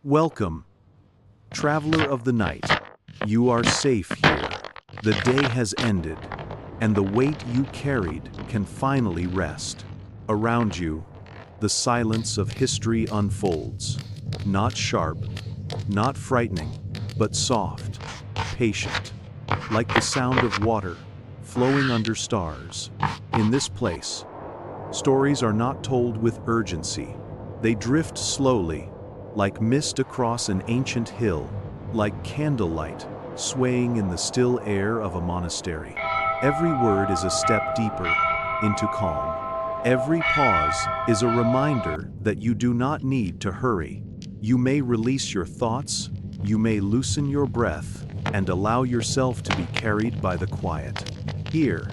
Welcome, traveler of the night. You are safe here. The day has ended, and the weight you carried can finally rest. Around you, the silence of history unfolds. Not sharp, not frightening, but soft, patient, like the sound of water flowing under stars. In this place, stories are not told with urgency. They drift slowly, like mist across an ancient hill, like candlelight swaying in the still air of a monastery. Every word is a step deeper into calm. Every pause is a reminder that you do not need to hurry. You may release your thoughts, you may loosen your breath, and allow yourself to be carried by the quiet. Here,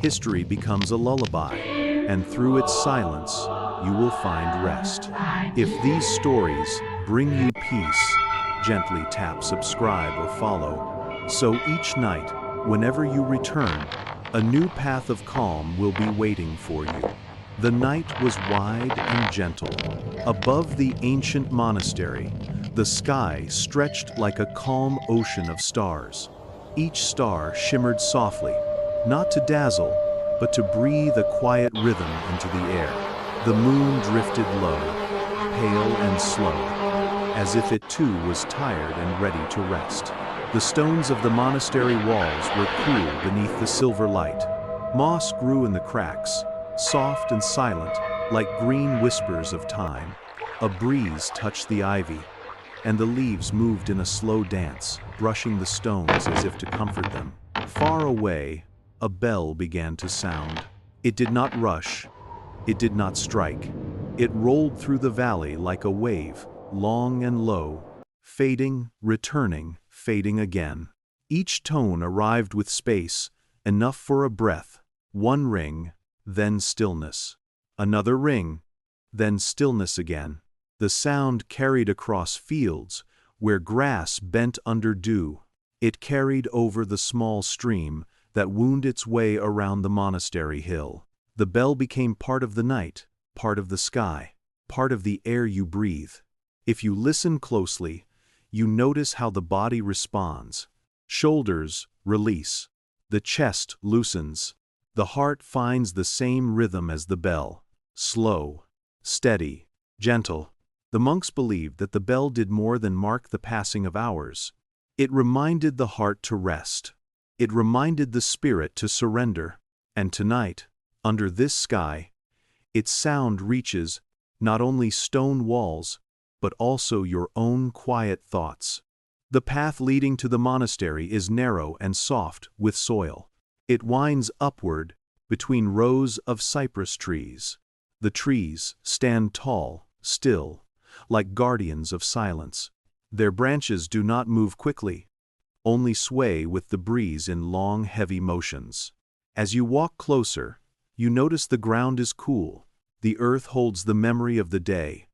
history becomes a lullaby, and through its silence, you will find rest. If these stories bring you peace, gently tap subscribe or follow. So each night, whenever you return, a new path of calm will be waiting for you. The night was wide and gentle. Above the ancient monastery, the sky stretched like a calm ocean of stars. Each star shimmered softly, not to dazzle, but to breathe a quiet rhythm into the air. The moon drifted low, pale and slow, as if it too was tired and ready to rest. The stones of the monastery walls were cool beneath the silver light. Moss grew in the cracks, soft and silent, like green whispers of time. A breeze touched the ivy, and the leaves moved in a slow dance, brushing the stones as if to comfort them. Far away, a bell began to sound. It did not rush. It did not strike. It rolled through the valley like a wave, long and low, fading, returning, fading again. Each tone arrived with space, enough for a breath. One ring, then stillness. Another ring, then stillness again. The sound carried across fields where grass bent under dew. It carried over the small stream that wound its way around the monastery hill. The bell became part of the night, part of the sky, part of the air you breathe. If you listen closely, you notice how the body responds. Shoulders release. The chest loosens. The heart finds the same rhythm as the bell. Slow, steady, gentle. The monks believed that the bell did more than mark the passing of hours. It reminded the heart to rest. It reminded the spirit to surrender. And tonight, under this sky, its sound reaches not only stone walls, but also your own quiet thoughts. The path leading to the monastery is narrow and soft with soil. It winds upward between rows of cypress trees. The trees stand tall, still, like guardians of silence. Their branches do not move quickly, only sway with the breeze in long, heavy motions. As you walk closer, you notice the ground is cool. The earth holds the memory of the day,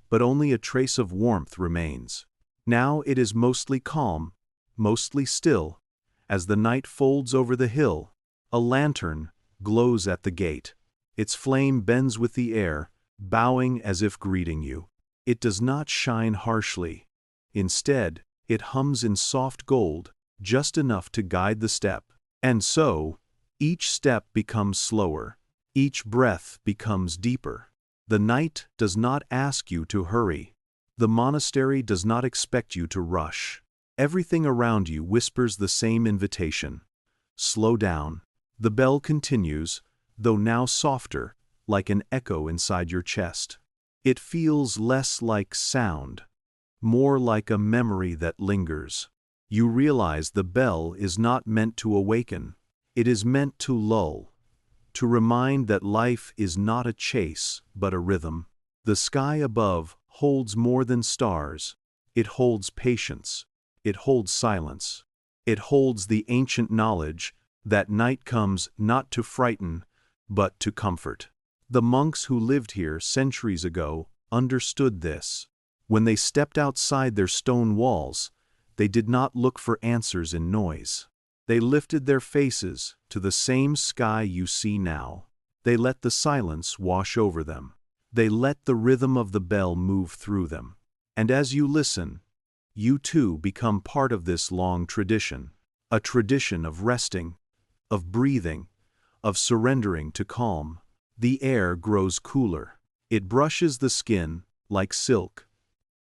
but only a trace of warmth remains. Now it is mostly calm, mostly still. As the night folds over the hill, a lantern glows at the gate. Its flame bends with the air, bowing as if greeting you. It does not shine harshly. Instead, it hums in soft gold, just enough to guide the step. And so, each step becomes slower. Each breath becomes deeper. The night does not ask you to hurry. The monastery does not expect you to rush. Everything around you whispers the same invitation. Slow down. The bell continues, though now softer, like an echo inside your chest. It feels less like sound, more like a memory that lingers. You realize the bell is not meant to awaken. It is meant to lull, to remind that life is not a chase, but a rhythm. The sky above holds more than stars. It holds patience. It holds silence. It holds the ancient knowledge that night comes not to frighten, but to comfort. The monks who lived here centuries ago understood this. When they stepped outside their stone walls, they did not look for answers in noise. They lifted their faces to the same sky you see now. They let the silence wash over them. They let the rhythm of the bell move through them. And as you listen, you too become part of this long tradition, a tradition of resting, of breathing, of surrendering to calm. The air grows cooler. It brushes the skin like silk,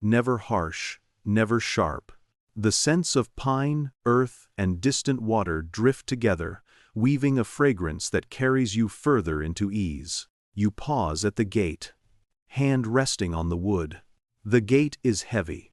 never harsh, never sharp. The scents of pine, earth, and distant water drift together, weaving a fragrance that carries you further into ease. You pause at the gate, hand resting on the wood. The gate is heavy,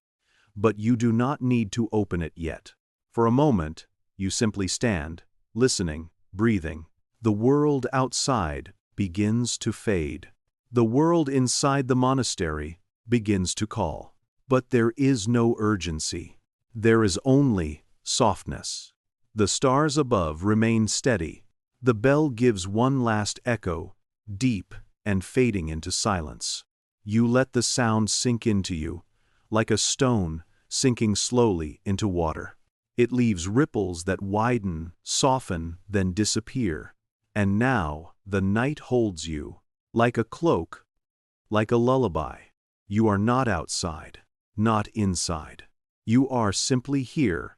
but you do not need to open it yet. For a moment, you simply stand, listening, breathing. The world outside begins to fade. The world inside the monastery begins to call. But there is no urgency. There is only softness. The stars above remain steady. The bell gives one last echo, deep and fading into silence. You let the sound sink into you, like a stone sinking slowly into water. It leaves ripples that widen, soften, then disappear. And now the night holds you, like a cloak, like a lullaby. You are not outside, not inside. You are simply here,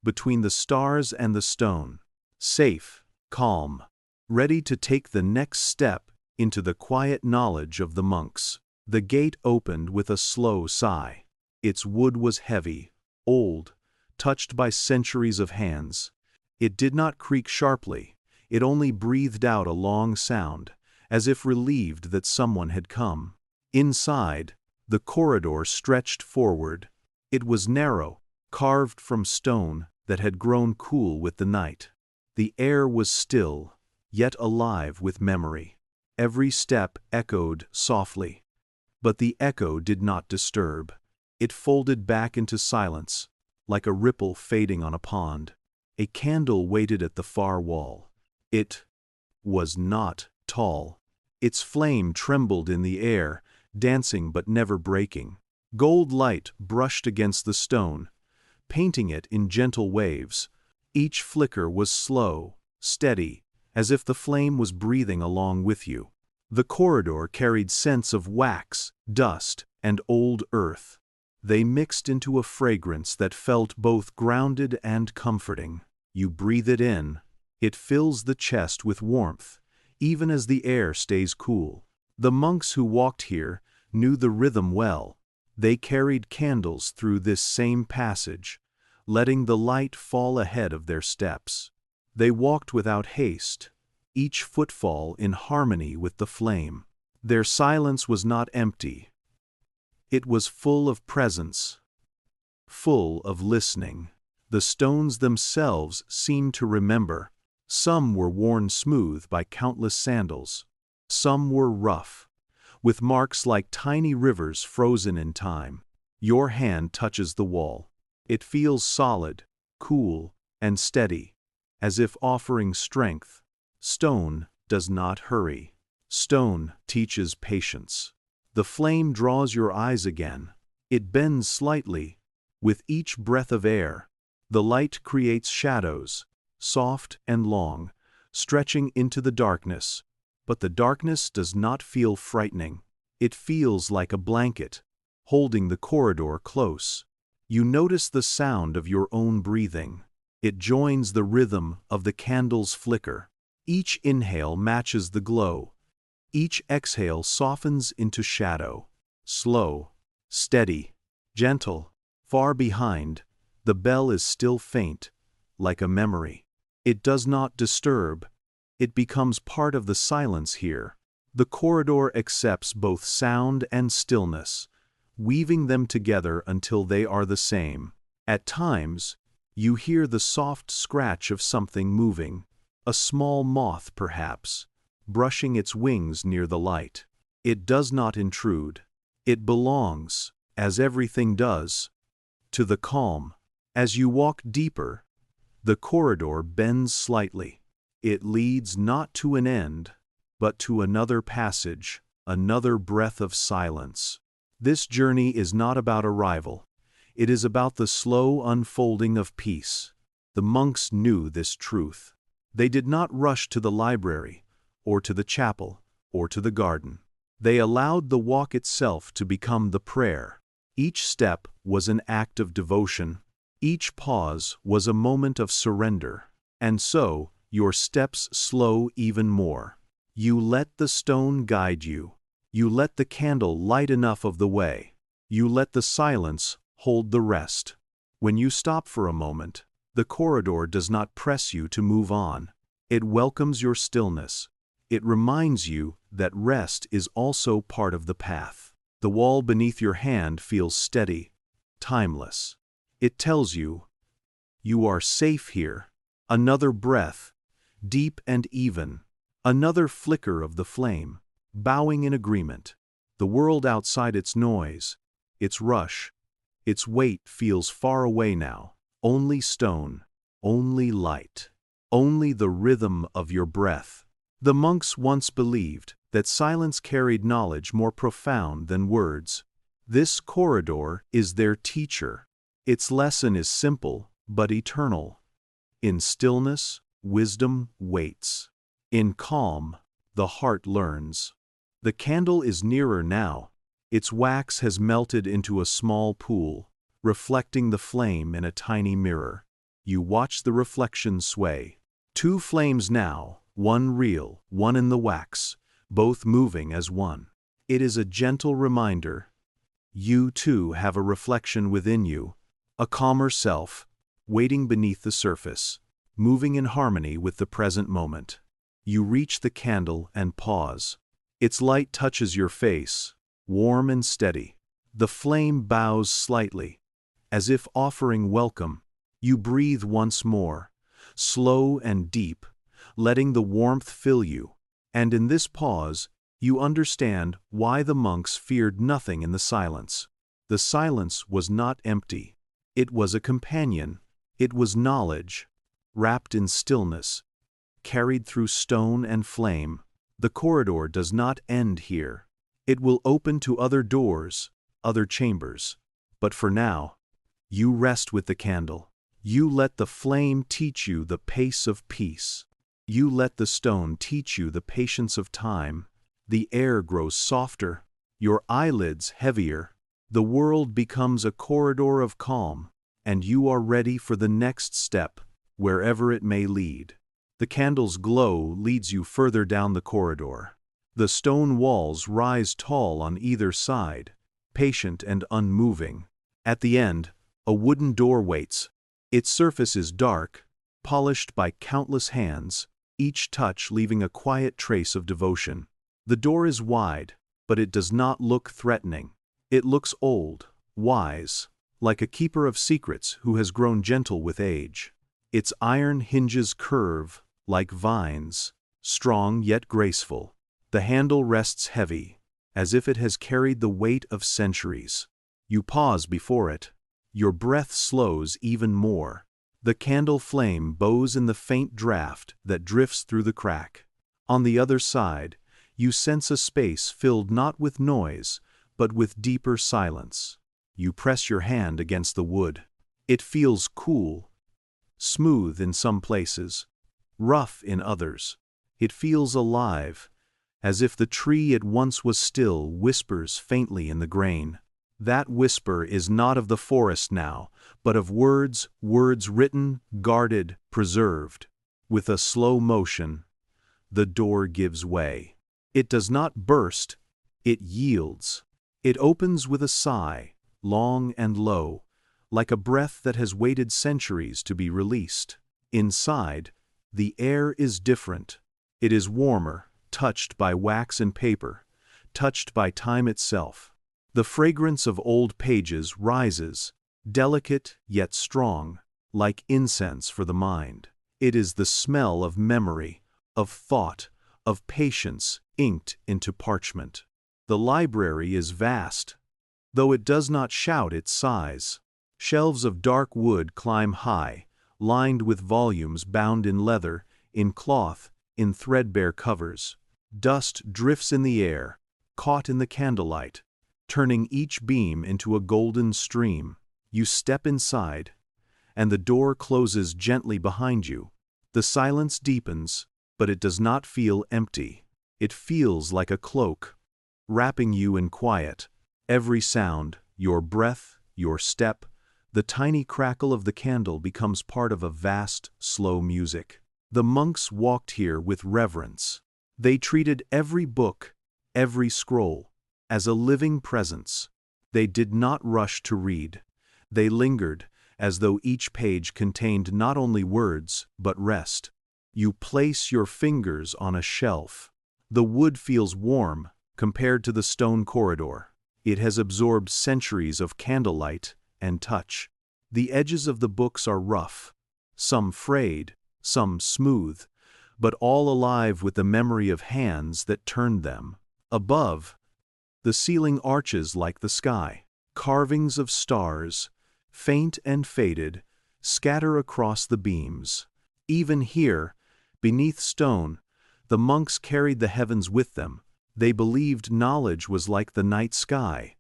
between the stars and the stone, safe, calm, ready to take the next step into the quiet knowledge of the monks. The gate opened with a slow sigh. Its wood was heavy, old, touched by centuries of hands. It did not creak sharply. It only breathed out a long sound, as if relieved that someone had come. Inside, the corridor stretched forward. It was narrow, carved from stone that had grown cool with the night. The air was still, yet alive with memory. Every step echoed softly. But the echo did not disturb. It folded back into silence, like a ripple fading on a pond. A candle waited at the far wall. It was not tall. Its flame trembled in the air, dancing but never breaking. Gold light brushed against the stone, painting it in gentle waves. Each flicker was slow, steady, as if the flame was breathing along with you. The corridor carried scents of wax, dust, and old earth. They mixed into a fragrance that felt both grounded and comforting. You breathe it in. It fills the chest with warmth, even as the air stays cool. The monks who walked here knew the rhythm well. They carried candles through this same passage, letting the light fall ahead of their steps. They walked without haste, each footfall in harmony with the flame. Their silence was not empty. It was full of presence, full of listening. The stones themselves seemed to remember. Some were worn smooth by countless sandals. Some were rough, with marks like tiny rivers frozen in time. Your hand touches the wall. It feels solid, cool, and steady, as if offering strength. Stone does not hurry. Stone teaches patience. The flame draws your eyes again. It bends slightly. With each breath of air, the light creates shadows, soft and long, stretching into the darkness. But the darkness does not feel frightening. It feels like a blanket, holding the corridor close. You notice the sound of your own breathing. It joins the rhythm of the candle's flicker. Each inhale matches the glow. Each exhale softens into shadow. Slow, steady, gentle. Far behind, the bell is still faint, like a memory. It does not disturb. It becomes part of the silence here. The corridor accepts both sound and stillness, weaving them together until they are the same. At times, you hear the soft scratch of something moving, a small moth perhaps, brushing its wings near the light. It does not intrude. It belongs, as everything does, to the calm. As you walk deeper, the corridor bends slightly. It leads not to an end, but to another passage, another breath of silence. This journey is not about arrival. It is about the slow unfolding of peace. The monks knew this truth. They did not rush to the library, or to the chapel, or to the garden. They allowed the walk itself to become the prayer. Each step was an act of devotion. Each pause was a moment of surrender. And so, your steps slow even more. You let the stone guide you. You let the candle light enough of the way. You let the silence hold the rest. When you stop for a moment, the corridor does not press you to move on. It welcomes your stillness. It reminds you that rest is also part of the path. The wall beneath your hand feels steady, timeless. It tells you, you are safe here. Another breath, deep and even. Another flicker of the flame, bowing in agreement. The world outside, its noise, its rush, its weight feels far away now. Only stone, only light, only the rhythm of your breath. The monks once believed that silence carried knowledge more profound than words. This corridor is their teacher. Its lesson is simple but eternal. In stillness, wisdom waits. In calm, the heart learns. The candle is nearer now. Its wax has melted into a small pool, reflecting the flame in a tiny mirror. You watch the reflection sway. Two flames now, one real, one in the wax, both moving as one. It is a gentle reminder. You too have a reflection within you, a calmer self, waiting beneath the surface, moving in harmony with the present moment. You reach the candle and pause. Its light touches your face, warm and steady. The flame bows slightly, as if offering welcome. You breathe once more, slow and deep, letting the warmth fill you. And in this pause, you understand why the monks feared nothing in the silence. The silence was not empty. It was a companion. It was knowledge, wrapped in stillness, carried through stone and flame. The corridor does not end here. It will open to other doors, other chambers. But for now, you rest with the candle. You let the flame teach you the pace of peace. You let the stone teach you the patience of time. The air grows softer, your eyelids heavier. The world becomes a corridor of calm, and you are ready for the next step, wherever it may lead. The candle's glow leads you further down the corridor. The stone walls rise tall on either side, patient and unmoving. At the end, a wooden door waits. Its surface is dark, polished by countless hands, each touch leaving a quiet trace of devotion. The door is wide, but it does not look threatening. It looks old, wise, like a keeper of secrets who has grown gentle with age. Its iron hinges curve, like vines, strong yet graceful. The handle rests heavy, as if it has carried the weight of centuries. You pause before it. Your breath slows even more. The candle flame bows in the faint draft that drifts through the crack. On the other side, you sense a space filled not with noise, but with deeper silence. You press your hand against the wood. It feels cool, smooth in some places, rough in others. It feels alive, as if the tree it once was still whispers faintly in the grain. That whisper is not of the forest now, but of words, words written, guarded, preserved. With a slow motion, the door gives way. It does not burst, it yields. It opens with a sigh, long and low, like a breath that has waited centuries to be released. Inside, the air is different. It is warmer, touched by wax and paper, touched by time itself. The fragrance of old pages rises, delicate yet strong, like incense for the mind. It is the smell of memory, of thought, of patience inked into parchment. The library is vast, though it does not shout its size. Shelves of dark wood climb high, lined with volumes bound in leather, in cloth, in threadbare covers. Dust drifts in the air, caught in the candlelight, turning each beam into a golden stream. You step inside, and the door closes gently behind you. The silence deepens, but it does not feel empty. It feels like a cloak, wrapping you in quiet. Every sound, your breath, your step, the tiny crackle of the candle becomes part of a vast, slow music. The monks walked here with reverence. They treated every book, every scroll, as a living presence. They did not rush to read. They lingered, as though each page contained not only words, but rest. You place your fingers on a shelf. The wood feels warm compared to the stone corridor. It has absorbed centuries of candlelight and touch. The edges of the books are rough, some frayed, some smooth, but all alive with the memory of hands that turned them. Above, the ceiling arches like the sky. Carvings of stars, faint and faded, scatter across the beams. Even here, beneath stone, the monks carried the heavens with them. They believed knowledge was like the night sky,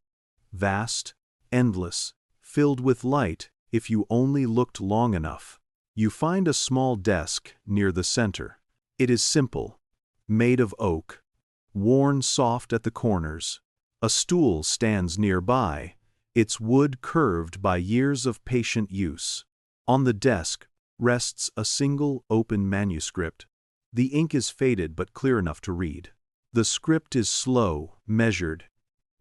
vast, endless, filled with light if you only looked long enough. You find a small desk near the center. It is simple, made of oak, worn soft at the corners. A stool stands nearby, its wood curved by years of patient use. On the desk rests a single open manuscript. The ink is faded but clear enough to read. The script is slow, measured,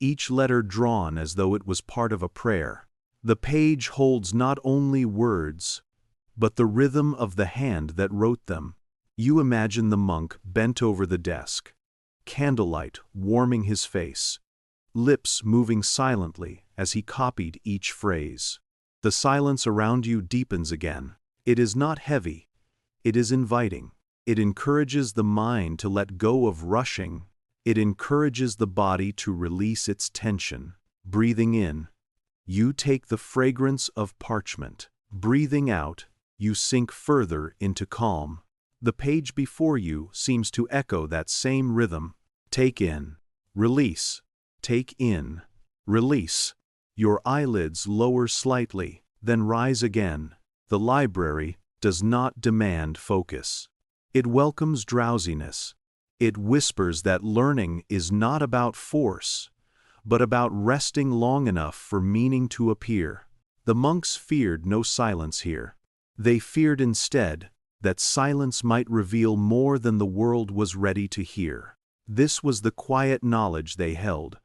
each letter drawn as though it was part of a prayer. The page holds not only words, but the rhythm of the hand that wrote them. You imagine the monk bent over the desk, candlelight warming his face, lips moving silently as he copied each phrase. The silence around you deepens again. It is not heavy, it is inviting. It encourages the mind to let go of rushing. It encourages the body to release its tension. Breathing in, you take the fragrance of parchment. Breathing out, you sink further into calm. The page before you seems to echo that same rhythm. Take in, release. Take in, release. Your eyelids lower slightly, then rise again. The library does not demand focus. It welcomes drowsiness. It whispers that learning is not about force, but about resting long enough for meaning to appear. The monks feared no silence here. They feared instead that silence might reveal more than the world was ready to hear. This was the quiet knowledge they held,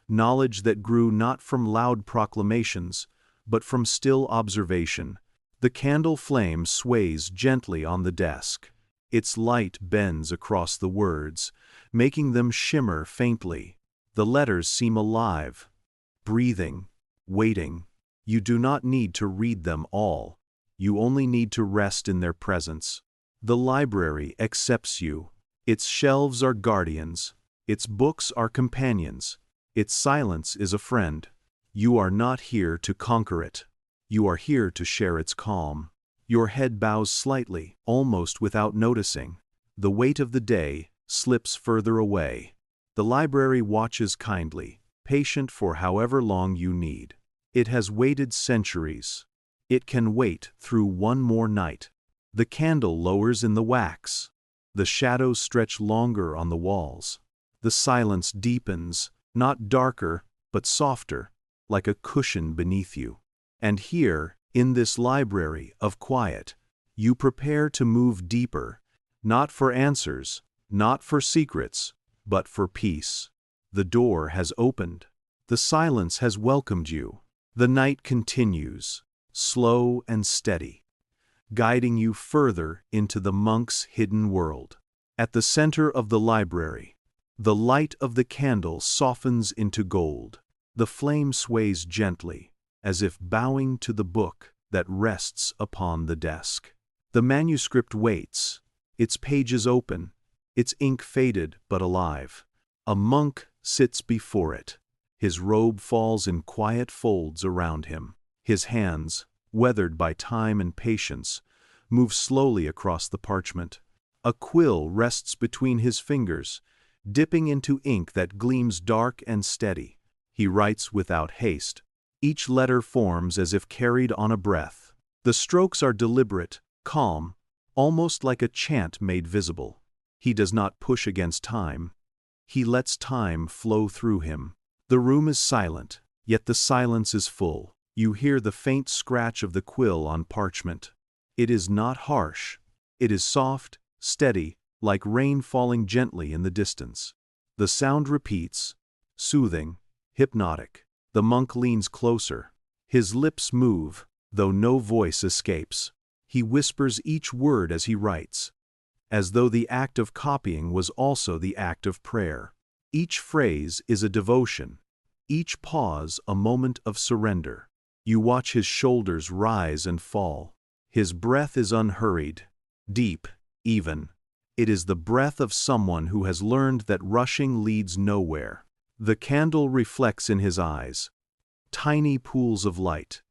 knowledge that grew not from loud proclamations, but from still observation. The candle flame sways gently on the desk. Its light bends across the words, making them shimmer faintly. The letters seem alive, breathing, waiting. You do not need to read them all. You only need to rest in their presence. The library accepts you. Its shelves are guardians. Its books are companions. Its silence is a friend. You are not here to conquer it. You are here to share its calm. Your head bows slightly, almost without noticing. The weight of the day slips further away. The library watches kindly, patient for however long you need. It has waited centuries. It can wait through one more night. The candle lowers in the wax. The shadows stretch longer on the walls. The silence deepens, not darker, but softer, like a cushion beneath you. And here, in this library of quiet, you prepare to move deeper, not for answers, not for secrets, but for peace. The door has opened. The silence has welcomed you. The night continues, slow and steady, guiding you further into the monk's hidden world. At the center of the library, the light of the candle softens into gold. The flame sways gently, as if bowing to the book that rests upon the desk. The manuscript waits, its pages open, its ink faded but alive. A monk sits before it. His robe falls in quiet folds around him. His hands, weathered by time and patience, move slowly across the parchment. A quill rests between his fingers, dipping into ink that gleams dark and steady. He writes without haste. Each letter forms as if carried on a breath. The strokes are deliberate, calm, almost like a chant made visible. He does not push against time. He lets time flow through him. The room is silent, Yet the silence is full. You hear the faint scratch of the quill on parchment. It is not harsh. It is soft, steady, like rain falling gently in the distance. The sound repeats, soothing, hypnotic. The monk leans closer. His lips move, though no voice escapes. He whispers each word as he writes, as though the act of copying was also the act of prayer. Each phrase is a devotion, each pause a moment of surrender. You watch his shoulders rise and fall. His breath is unhurried, deep, even. It is the breath of someone who has learned that rushing leads nowhere. The candle reflects in his eyes, tiny pools of light,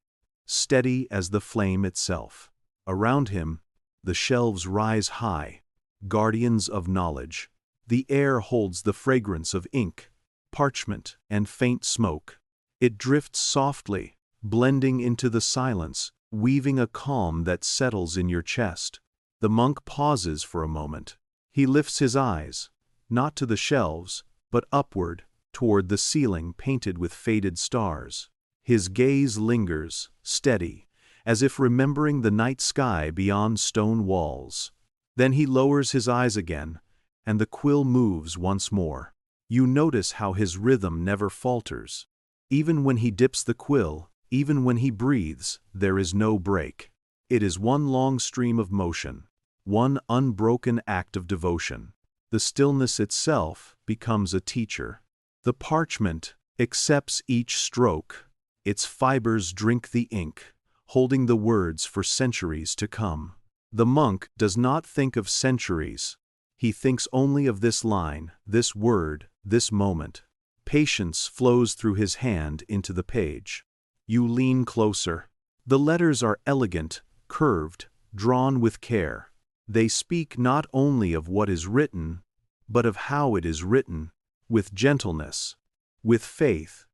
steady as the flame itself. Around him, the shelves rise high, guardians of knowledge. The air holds the fragrance of ink, parchment, and faint smoke. It drifts softly, blending into the silence, weaving a calm that settles in your chest. The monk pauses for a moment. He lifts his eyes, not to the shelves, but upward, toward the ceiling painted with faded stars. His gaze lingers, steady, as if remembering the night sky beyond stone walls. Then he lowers his eyes again, and the quill moves once more. You notice how his rhythm never falters. Even when he dips the quill, even when he breathes, there is no break. It is one long stream of motion, one unbroken act of devotion. The stillness itself becomes a teacher. The parchment accepts each stroke. Its fibers drink the ink, holding the words for centuries to come. The monk does not think of centuries. He thinks only of this line, this word, this moment. Patience flows through his hand into the page. You lean closer. The letters are elegant, curved, drawn with care. They speak not only of what is written, but of how it is written, with gentleness, with faith,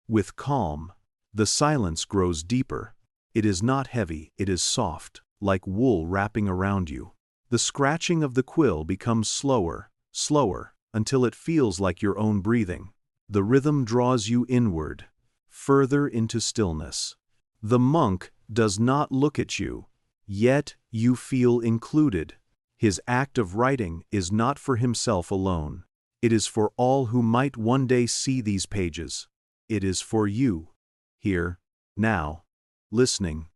with calm. The silence grows deeper. It is not heavy, it is soft, like wool wrapping around you. The scratching of the quill becomes slower, slower, until it feels like your own breathing. The rhythm draws you inward, further into stillness. The monk does not look at you, yet you feel included. His act of writing is not for himself alone. It is for all who might one day see these pages. It is for you, here, now, listening,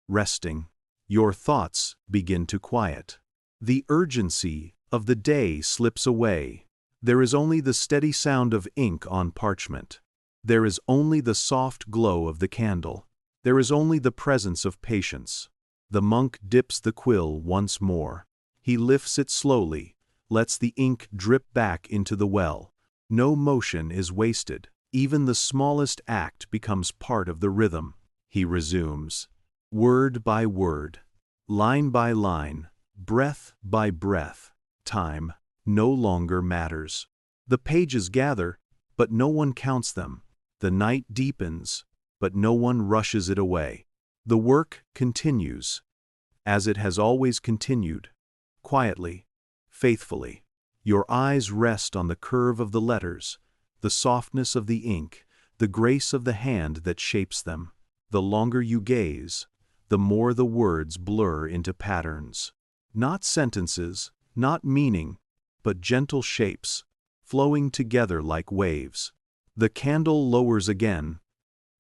resting. Your thoughts begin to quiet. The urgency of the day slips away. There is only the steady sound of ink on parchment. There is only the soft glow of the candle. There is only the presence of patience. The monk dips the quill once more. He lifts it slowly, lets the ink drip back into the well. No motion is wasted. Even the smallest act becomes part of the rhythm. He resumes, word by word, line by line, breath by breath. Time no longer matters. The pages gather, but no one counts them. The night deepens, but no one rushes it away. The work continues, as it has always continued, quietly, faithfully. Your eyes rest on the curve of the letters, the softness of the ink, the grace of the hand that shapes them. The longer you gaze, the more the words blur into patterns. Not sentences, not meaning, but gentle shapes, flowing together like waves. The candle lowers again,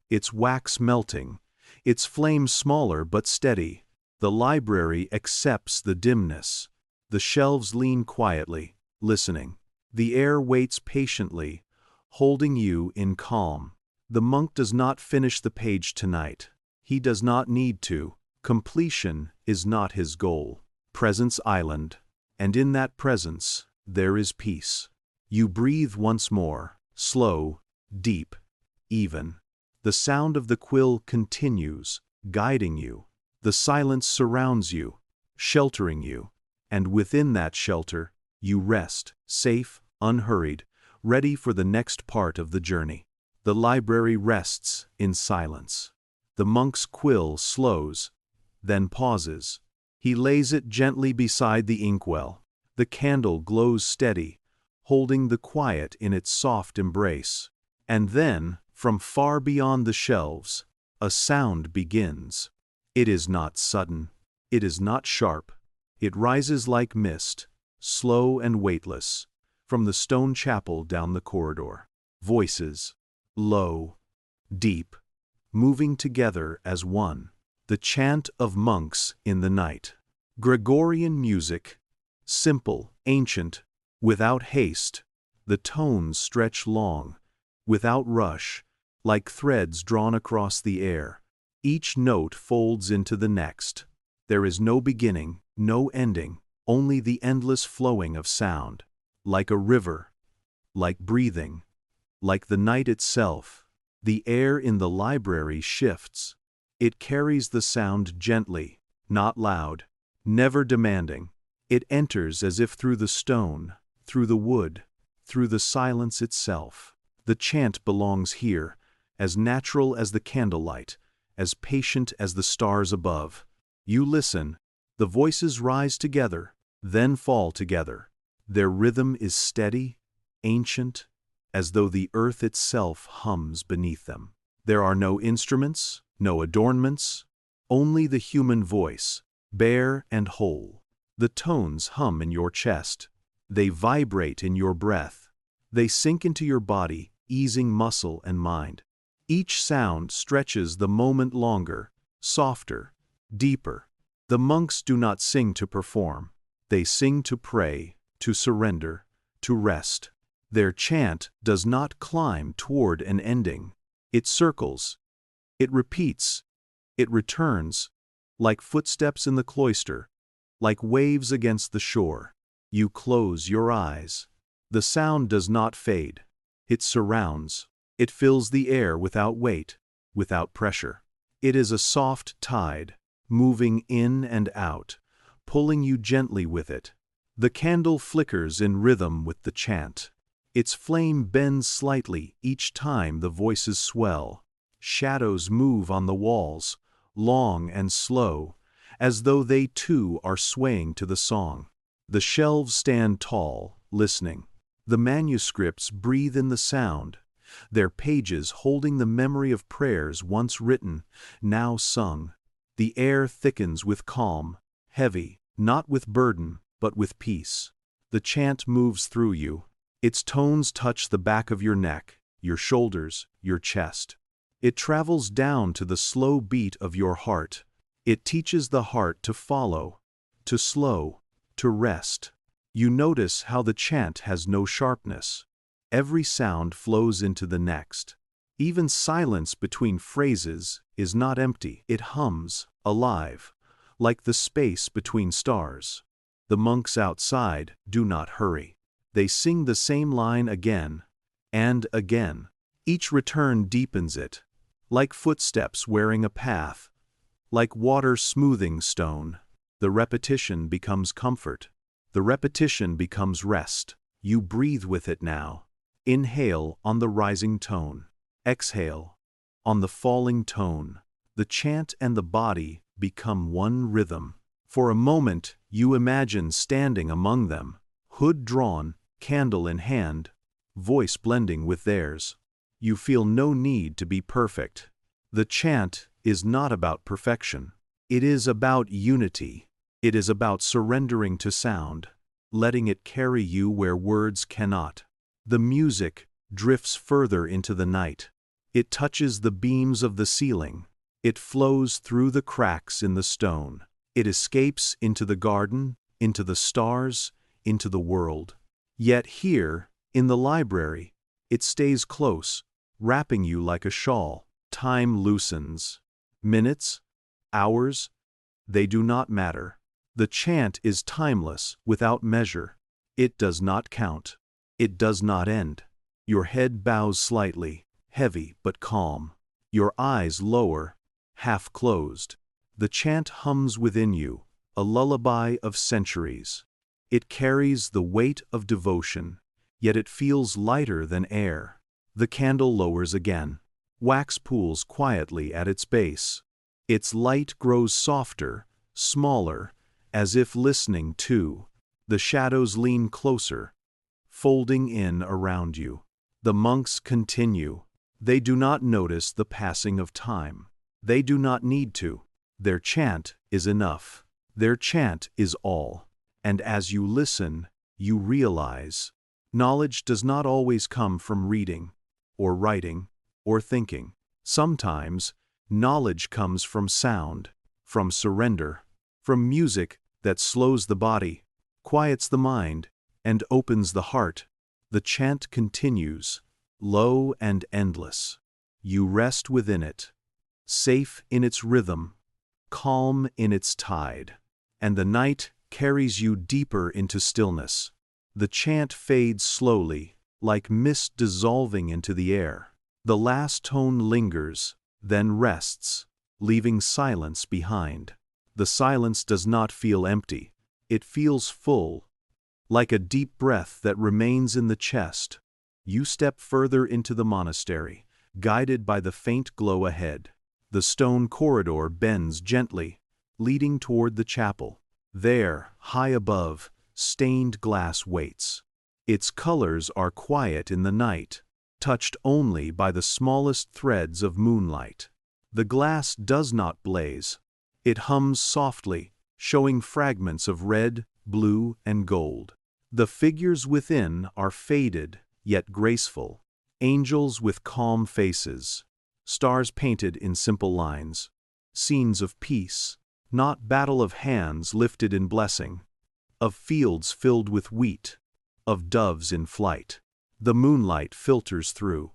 its wax melting, its flame smaller but steady. The library accepts the dimness. The shelves lean quietly, listening. The air waits patiently, holding you in calm. The monk does not finish the page tonight. He does not need to. Completion is not his goal. Presence island, and in that presence, there is peace. You breathe once more, slow, deep, even. The sound of the quill continues, guiding you. The silence surrounds you, sheltering you, and within that shelter, you rest, safe, unhurried, ready for the next part of the journey. The library rests in silence. The monk's quill slows, then pauses. He lays it gently beside the inkwell. The candle glows steady, holding the quiet in its soft embrace. And then, From far beyond the shelves, a sound begins. It is not sudden. It is not sharp. It rises like mist, slow and weightless, from the stone chapel down the corridor. Voices, low, deep, moving together as one. The chant of monks in the night. Gregorian music, simple, ancient, without haste. The tones stretch long, without rush, like threads drawn across the air. Each note folds into the next. There is no beginning, no ending, only the endless flowing of sound. Like a river, like breathing, like the night itself. The air in the library shifts. It carries the sound gently, not loud, never demanding. It enters as if through the stone, through the wood, through the silence itself. The chant belongs here, as natural as the candlelight, as patient as the stars above. You listen, the voices rise together, then fall together. Their rhythm is steady, ancient, as though the earth itself hums beneath them. There are no instruments, no adornments, only the human voice, bare and whole. The tones hum in your chest. They vibrate in your breath. They sink into your body, easing muscle and mind. Each sound stretches the moment longer, softer, deeper. The monks do not sing to perform. They sing to pray, to surrender, to rest. Their chant does not climb toward an ending. It circles. It repeats. It returns, like footsteps in the cloister, like waves against the shore. You close your eyes. The sound does not fade. It surrounds. It fills the air without weight, without pressure. It is a soft tide, moving in and out, pulling you gently with it. The candle flickers in rhythm with the chant. Its flame bends slightly each time the voices swell. Shadows move on the walls, long and slow, as though they too are swaying to the song. The shelves stand tall, listening. The manuscripts breathe in the sound, their pages holding the memory of prayers once written, now sung. The air thickens with calm, heavy, not with burden, but with peace. The chant moves through you. Its tones touch the back of your neck, your shoulders, your chest. It travels down to the slow beat of your heart. It teaches the heart to follow, to slow, to rest. You notice how the chant has no sharpness. Every sound flows into the next. Even silence between phrases is not empty. It hums, alive, like the space between stars. The monks outside do not hurry. They sing the same line again and again. Each return deepens it, like footsteps wearing a path, like water smoothing stone. The repetition becomes comfort. The repetition becomes rest. You breathe with it now. Inhale on the rising tone. Exhale on the falling tone. The chant and the body become one rhythm. For a moment, you imagine standing among them, hood drawn, candle in hand, voice blending with theirs. You feel no need to be perfect. The chant is not about perfection. It is about unity. It is about surrendering to sound, letting it carry you where words cannot. The music drifts further into the night. It touches the beams of the ceiling. It flows through the cracks in the stone. It escapes into the garden, into the stars, into the world. Yet here, in the library, it stays close, wrapping you like a shawl. Time loosens. Minutes, hours, they do not matter. The chant is timeless, without measure. It does not count. It does not end. Your head bows slightly, heavy but calm. Your eyes lower, half closed. The chant hums within you, a lullaby of centuries. It carries the weight of devotion, yet it feels lighter than air. The candle lowers again. Wax pools quietly at its base. Its light grows softer, smaller, as if listening too. The shadows lean closer, folding in around you. The monks continue. They do not notice the passing of time. They do not need to. Their chant is enough. Their chant is all. And as you listen, you realize, knowledge does not always come from reading, or writing, or thinking. Sometimes, knowledge comes from sound, from surrender, from music that slows the body, quiets the mind, and opens the heart. The chant continues, low and endless. You rest within it, safe in its rhythm, calm in its tide. And the night carries you deeper into stillness. The chant fades slowly, like mist dissolving into the air. The last tone lingers, then rests, leaving silence behind. The silence does not feel empty. It feels full, like a deep breath that remains in the chest. You step further into the monastery, guided by the faint glow ahead. The stone corridor bends gently, leading toward the chapel. There, high above, stained glass waits. Its colors are quiet in the night, touched only by the smallest threads of moonlight. The glass does not blaze. It hums softly, showing fragments of red, blue, and gold. The figures within are faded, yet graceful. Angels with calm faces. Stars painted in simple lines. Scenes of peace, not battle of hands lifted in blessing. Of fields filled with wheat. Of doves in flight. The moonlight filters through,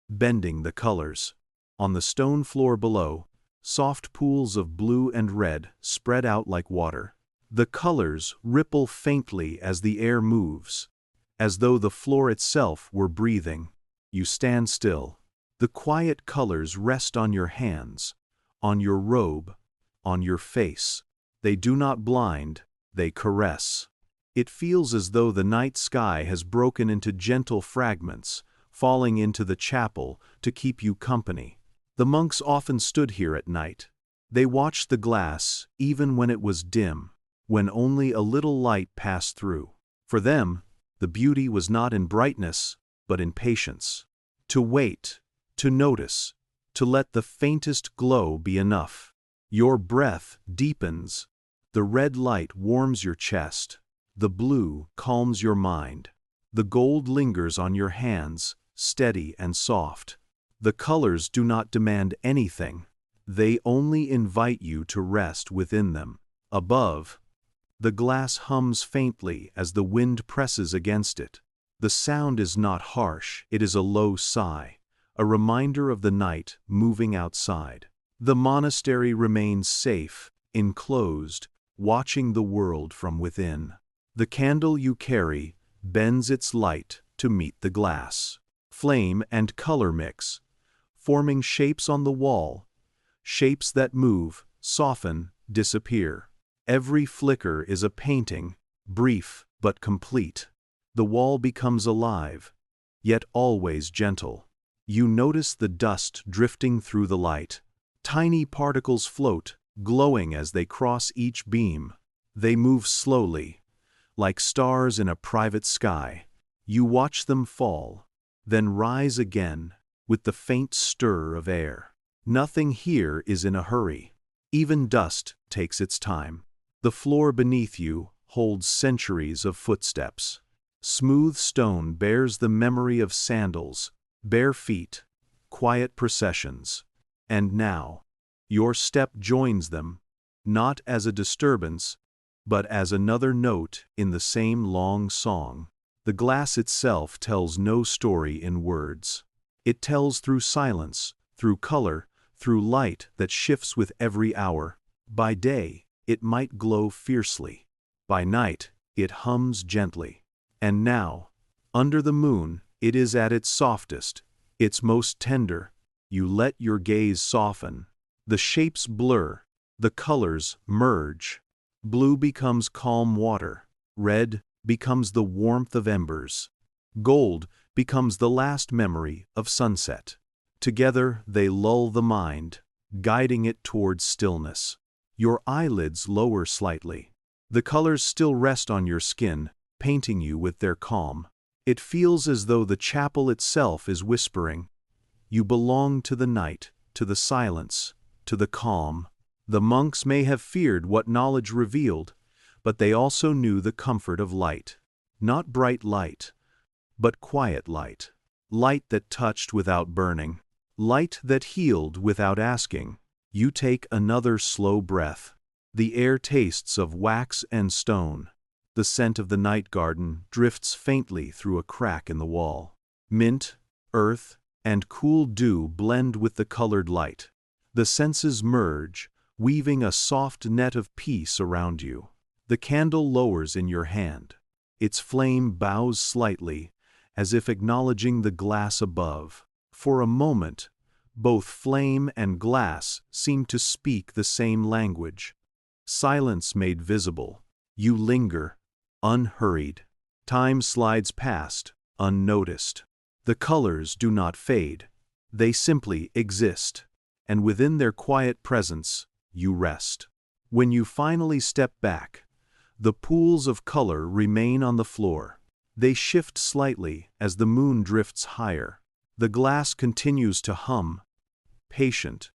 bending the colors. On the stone floor below, soft pools of blue and red spread out like water. The colors ripple faintly as the air moves, as though the floor itself were breathing. You stand still. The quiet colors rest on your hands, on your robe, on your face. They do not blind, they caress. It feels as though the night sky has broken into gentle fragments, falling into the chapel to keep you company. The monks often stood here at night. They watched the glass even when it was dim, when only a little light passed through. For them, the beauty was not in brightness, but in patience. To wait, to notice, to let the faintest glow be enough. Your breath deepens. The red light warms your chest. The blue calms your mind. The gold lingers on your hands, steady and soft. The colors do not demand anything. They only invite you to rest within them. Above, the glass hums faintly as the wind presses against it. The sound is not harsh, it is a low sigh, a reminder of the night moving outside. The monastery remains safe, enclosed, watching the world from within. The candle you carry bends its light to meet the glass. Flame and color mix, forming shapes on the wall, shapes that move, soften, disappear. Every flicker is a painting, brief but complete. The wall becomes alive, yet always gentle. You notice the dust drifting through the light. Tiny particles float, glowing as they cross each beam. They move slowly, like stars in a private sky. You watch them fall, then rise again, with the faint stir of air. Nothing here is in a hurry. Even dust takes its time. The floor beneath you holds centuries of footsteps. Smooth stone bears the memory of sandals, bare feet, quiet processions. And now, your step joins them, not as a disturbance, but as another note in the same long song. The glass itself tells no story in words. It tells through silence, through color, through light that shifts with every hour. By day, it might glow fiercely. By night, it hums gently. And now, under the moon, it is at its softest, its most tender. You let your gaze soften. The shapes blur, the colors merge. Blue becomes calm water. Red becomes the warmth of embers. Gold becomes the last memory of sunset. Together they lull the mind, guiding it towards stillness. Your eyelids lower slightly. The colors still rest on your skin, painting you with their calm. It feels as though the chapel itself is whispering, You belong to the night, to the silence, to the calm. The monks may have feared what knowledge revealed, but they also knew the comfort of light. Not bright light, but quiet light. Light that touched without burning. Light that healed without asking. You take another slow breath. The air tastes of wax and stone. The scent of the night garden drifts faintly through a crack in the wall. Mint, earth, and cool dew blend with the colored light. The senses merge, weaving a soft net of peace around you. The candle lowers in your hand. Its flame bows slightly, as if acknowledging the glass above. For a moment, both flame and glass seem to speak the same language. Silence made visible. You linger, unhurried. Time slides past, unnoticed. The colors do not fade. They simply exist, and within their quiet presence, you rest. When you finally step back, the pools of color remain on the floor. They shift slightly as the moon drifts higher. The glass continues to hum, patient,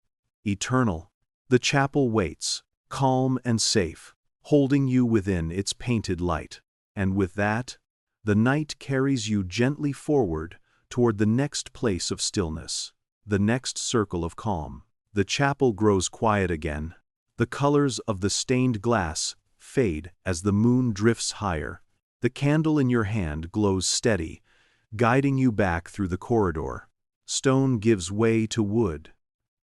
eternal. The chapel waits, calm and safe, holding you within its painted light. And with that, the night carries you gently forward toward the next place of stillness, the next circle of calm. The chapel grows quiet again. The colors of the stained glass fade as the moon drifts higher. The candle in your hand glows steady, guiding you back through the corridor. Stone gives way to wood.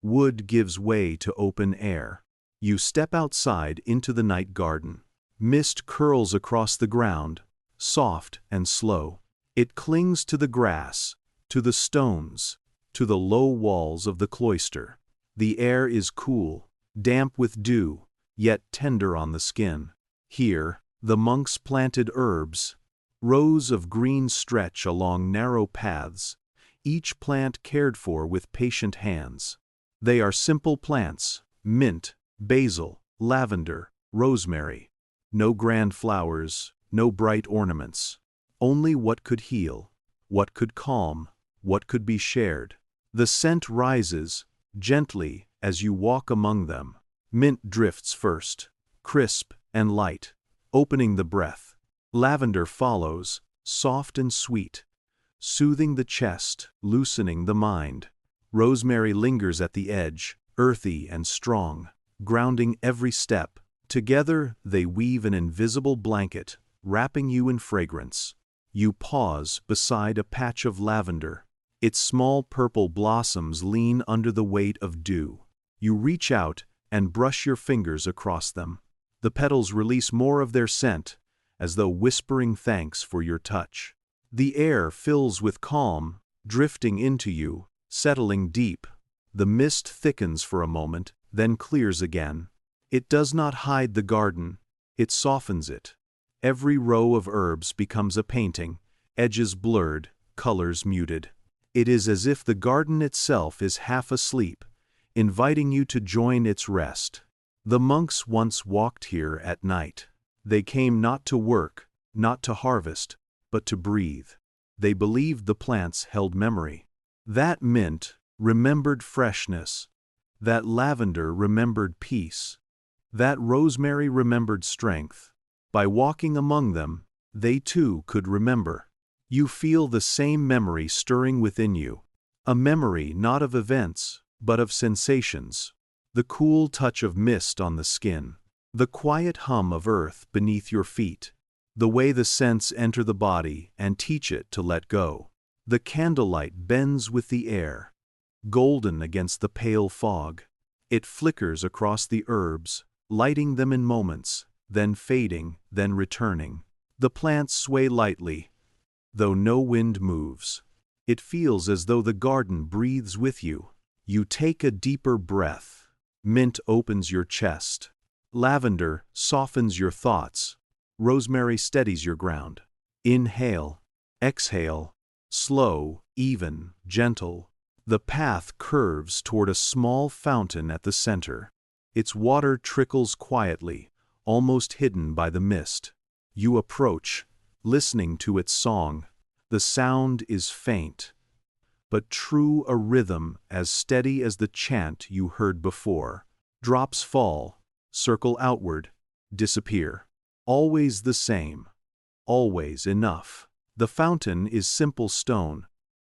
Wood gives way to open air. You step outside into the night garden. Mist curls across the ground, soft and slow. It clings to the grass, to the stones, to the low walls of the cloister. The air is cool, damp with dew, yet tender on the skin. Here, the monks planted herbs. Rows of green stretch along narrow paths, each plant cared for with patient hands. They are simple plants: mint, basil, lavender, rosemary. No grand flowers, no bright ornaments. Only what could heal, what could calm, what could be shared. The scent rises, gently, as you walk among them. Mint drifts first, crisp and light, opening the breath. Lavender follows, soft and sweet, soothing the chest, loosening the mind. Rosemary lingers at the edge, earthy and strong, grounding every step. Together, they weave an invisible blanket, wrapping you in fragrance. You pause beside a patch of lavender. Its small purple blossoms lean under the weight of dew. You reach out and brush your fingers across them. The petals release more of their scent, as though whispering thanks for your touch. The air fills with calm, drifting into you, settling deep. The mist thickens for a moment, then clears again. It does not hide the garden, it softens it. Every row of herbs becomes a painting, edges blurred, colors muted. It is as if the garden itself is half asleep, inviting you to join its rest. The monks once walked here at night. They came not to work, not to harvest, but to breathe. They believed the plants held memory. That mint remembered freshness. That lavender remembered peace. That rosemary remembered strength. By walking among them, they too could remember. You feel the same memory stirring within you. A memory not of events, but of sensations. The cool touch of mist on the skin. The quiet hum of earth beneath your feet. The way the scents enter the body and teach it to let go. The candlelight bends with the air, golden against the pale fog. It flickers across the herbs, lighting them in moments, then fading, then returning. The plants sway lightly, though no wind moves. It feels as though the garden breathes with you. You take a deeper breath. Mint opens your chest. Lavender softens your thoughts. Rosemary steadies your ground. Inhale, exhale, slow, even, gentle. The path curves toward a small fountain at the center. Its water trickles quietly, almost hidden by the mist. You approach, listening to its song. The sound is faint, but true a rhythm as steady as the chant you heard before. Drops fall, circle outward, disappear. Always the same, always enough. The fountain is simple stone,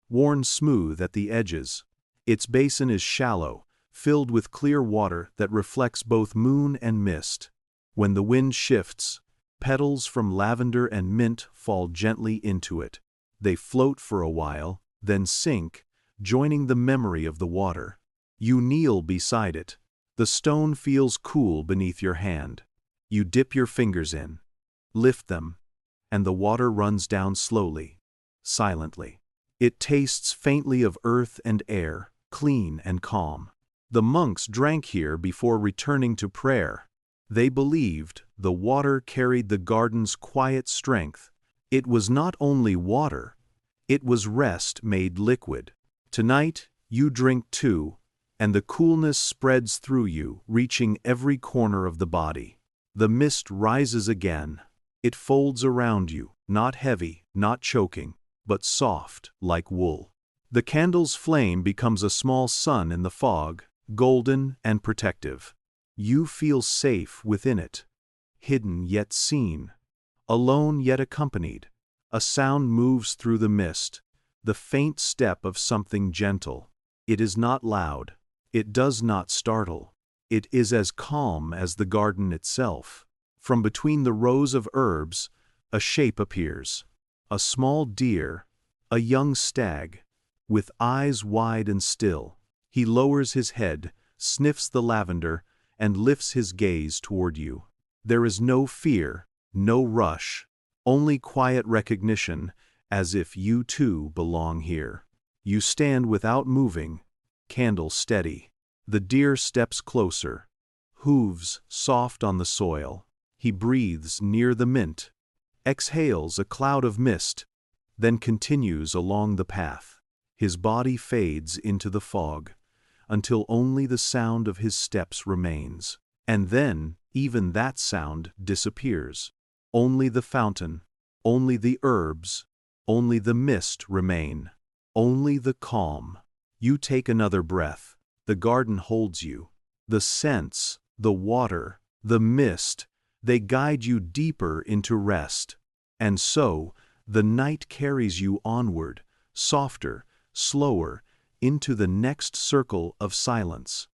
worn smooth at the edges. Its basin is shallow, filled with clear water that reflects both moon and mist. When the wind shifts, petals from lavender and mint fall gently into it. They float for a while, then sink, joining the memory of the water. You kneel beside it. The stone feels cool beneath your hand. You dip your fingers in, lift them, and the water runs down slowly, silently. It tastes faintly of earth and air, clean and calm. The monks drank here before returning to prayer. They believed the water carried the garden's quiet strength. It was not only water, it was rest made liquid. Tonight, you drink too, and the coolness spreads through you, reaching every corner of the body. The mist rises again. It folds around you, not heavy, not choking, but soft, like wool. The candle's flame becomes a small sun in the fog, golden and protective. You feel safe within it, hidden yet seen, alone yet accompanied. A sound moves through the mist, the faint step of something gentle. It is not loud. It does not startle. It is as calm as the garden itself. From between the rows of herbs, a shape appears. A small deer, a young stag, with eyes wide and still. He lowers his head, sniffs the lavender, and lifts his gaze toward you. There is no fear, no rush, only quiet recognition, as if you too belong here. You stand without moving, candle steady. The deer steps closer, hooves soft on the soil. He breathes near the mint, exhales a cloud of mist, then continues along the path. His body fades into the fog, until only the sound of his steps remains. And then, even that sound disappears. Only the fountain, only the herbs, only the mist remain. Only the calm. You take another breath. The garden holds you. The scents, the water, the mist, they guide you deeper into rest. And so, the night carries you onward, softer, slower, into the next circle of silence.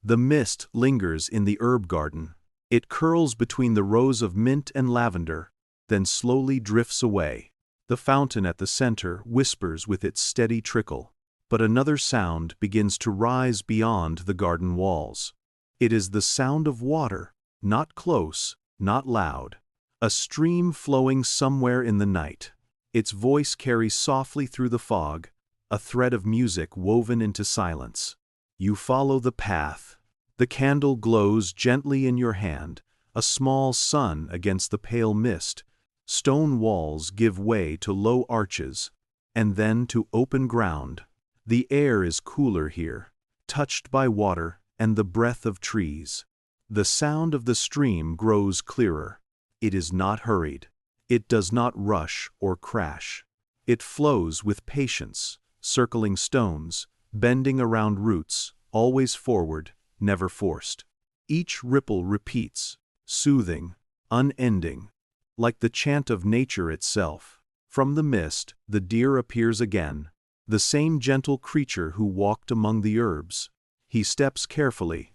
The mist lingers in the herb garden. It curls between the rows of mint and lavender, then slowly drifts away. The fountain at the center whispers with its steady trickle. But another sound begins to rise beyond the garden walls. It is the sound of water, not close, not loud. A stream flowing somewhere in the night. Its voice carries softly through the fog, a thread of music woven into silence. You follow the path. The candle glows gently in your hand, a small sun against the pale mist. Stone walls give way to low arches, and then to open ground. The air is cooler here, touched by water and the breath of trees. The sound of the stream grows clearer. It is not hurried. It does not rush or crash. It flows with patience, circling stones, bending around roots, always forward, never forced. Each ripple repeats, soothing, unending, like the chant of nature itself. From the mist, the deer appears again, the same gentle creature who walked among the herbs. He steps carefully,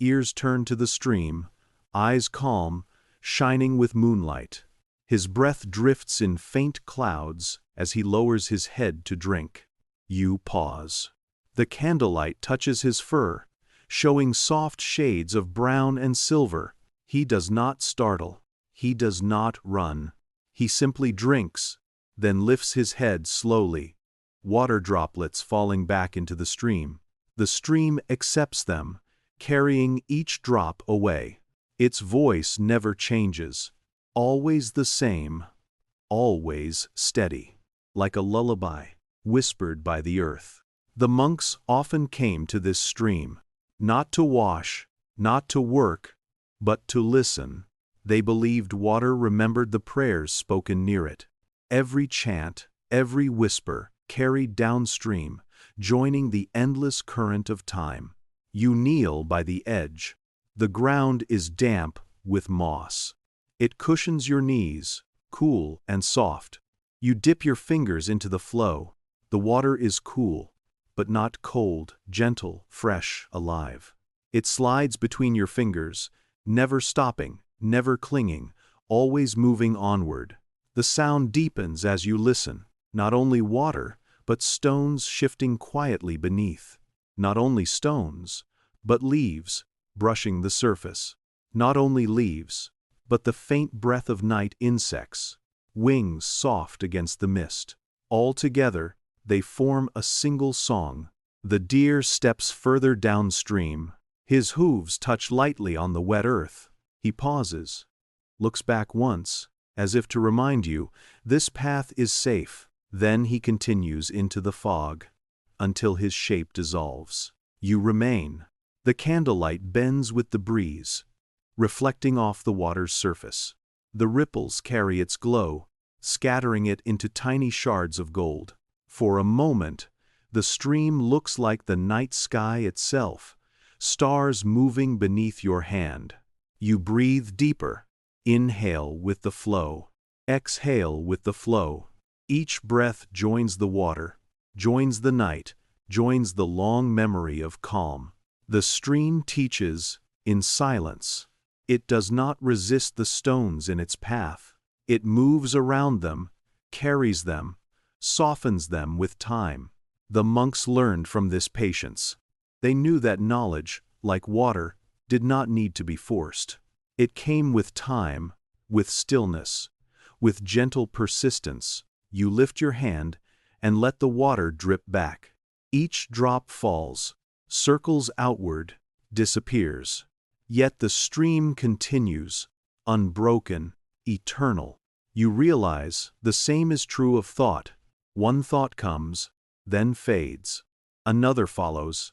ears turned to the stream, eyes calm, shining with moonlight. His breath drifts in faint clouds as he lowers his head to drink. You pause. The candlelight touches his fur, showing soft shades of brown and silver. He does not startle. He does not run. He simply drinks, then lifts his head slowly, water droplets falling back into the stream. The stream accepts them, carrying each drop away. Its voice never changes, always the same, always steady, like a lullaby, whispered by the earth. The monks often came to this stream, not to wash, not to work, but to listen. They believed water remembered the prayers spoken near it. Every chant, every whisper, carried downstream, joining the endless current of time. You kneel by the edge. The ground is damp with moss. It cushions your knees, cool and soft. You dip your fingers into the flow. The water is cool, but not cold, gentle, fresh, alive. It slides between your fingers, never stopping, never clinging, always moving onward. The sound deepens as you listen. Not only water, but stones shifting quietly beneath. Not only stones, but leaves brushing the surface. Not only leaves, but the faint breath of night insects, wings soft against the mist. All together, they form a single song. The deer steps further downstream. His hooves touch lightly on the wet earth. He pauses, looks back once, as if to remind you, this path is safe. Then he continues into the fog, until his shape dissolves. You remain. The candlelight bends with the breeze, reflecting off the water's surface. The ripples carry its glow, scattering it into tiny shards of gold. For a moment, the stream looks like the night sky itself, stars moving beneath your hand. You breathe deeper. Inhale with the flow. Exhale with the flow. Each breath joins the water, joins the night, joins the long memory of calm. The stream teaches in silence. It does not resist the stones in its path. It moves around them, carries them, softens them with time. The monks learned from this patience. They knew that knowledge, like water, did not need to be forced. It came with time, with stillness, with gentle persistence. You lift your hand and let the water drip back. Each drop falls, circles outward, disappears. Yet the stream continues, unbroken, eternal. You realize the same is true of thought. One thought comes, then fades. Another follows,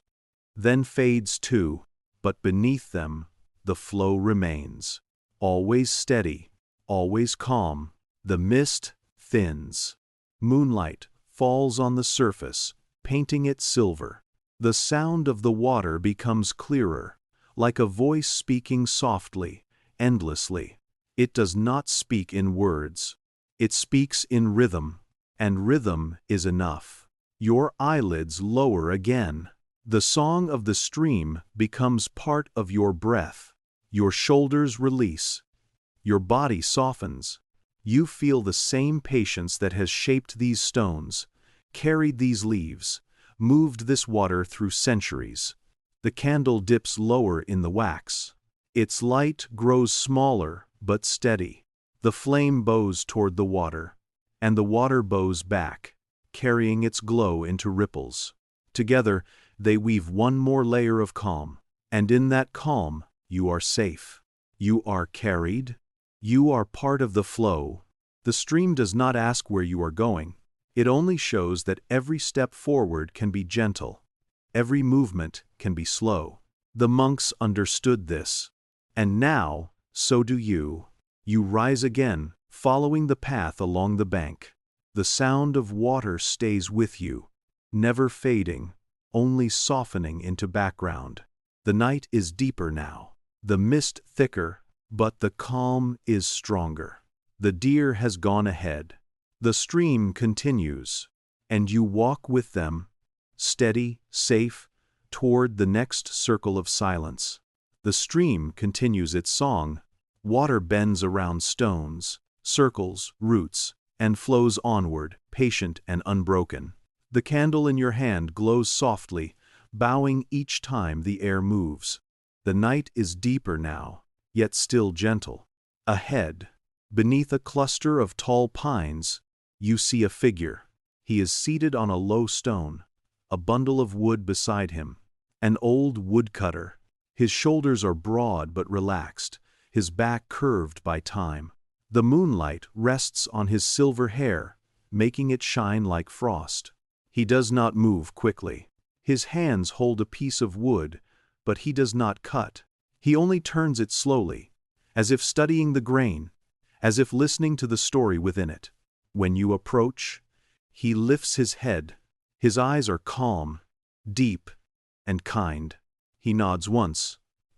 then fades too, but beneath them, the flow remains. Always steady, always calm. The mist thins. Moonlight falls on the surface, painting it silver. The sound of the water becomes clearer, like a voice speaking softly, endlessly. It does not speak in words. It speaks in rhythm, and rhythm is enough. Your eyelids lower again. The song of the stream becomes part of your breath. Your shoulders release. Your body softens. You feel the same patience that has shaped these stones, carried these leaves, moved this water through centuries. The candle dips lower in the wax. Its light grows smaller but steady. The flame bows toward the water, and the water bows back, carrying its glow into ripples. Together, they weave one more layer of calm, and in that calm, you are safe. You are carried. You are part of the flow. The stream does not ask where you are going. It only shows that every step forward can be gentle. Every movement can be slow. The monks understood this. And now, so do you. You rise again, following the path along the bank. The sound of water stays with you, never fading, only softening into background. The night is deeper now. The mist thicker, but the calm is stronger. The deer has gone ahead. The stream continues, and you walk with them, steady, safe, toward the next circle of silence. The stream continues its song. Water bends around stones, circles, roots, and flows onward, patient and unbroken. The candle in your hand glows softly, bowing each time the air moves. The night is deeper now, yet still gentle. Ahead, beneath a cluster of tall pines, you see a figure. He is seated on a low stone, a bundle of wood beside him. An old woodcutter. His shoulders are broad but relaxed, his back curved by time. The moonlight rests on his silver hair, making it shine like frost. He does not move quickly. His hands hold a piece of wood, but he does not cut. He only turns it slowly, as if studying the grain, as if listening to the story within it. When you approach, he lifts his head, His eyes are calm, deep, and kind. He nods once,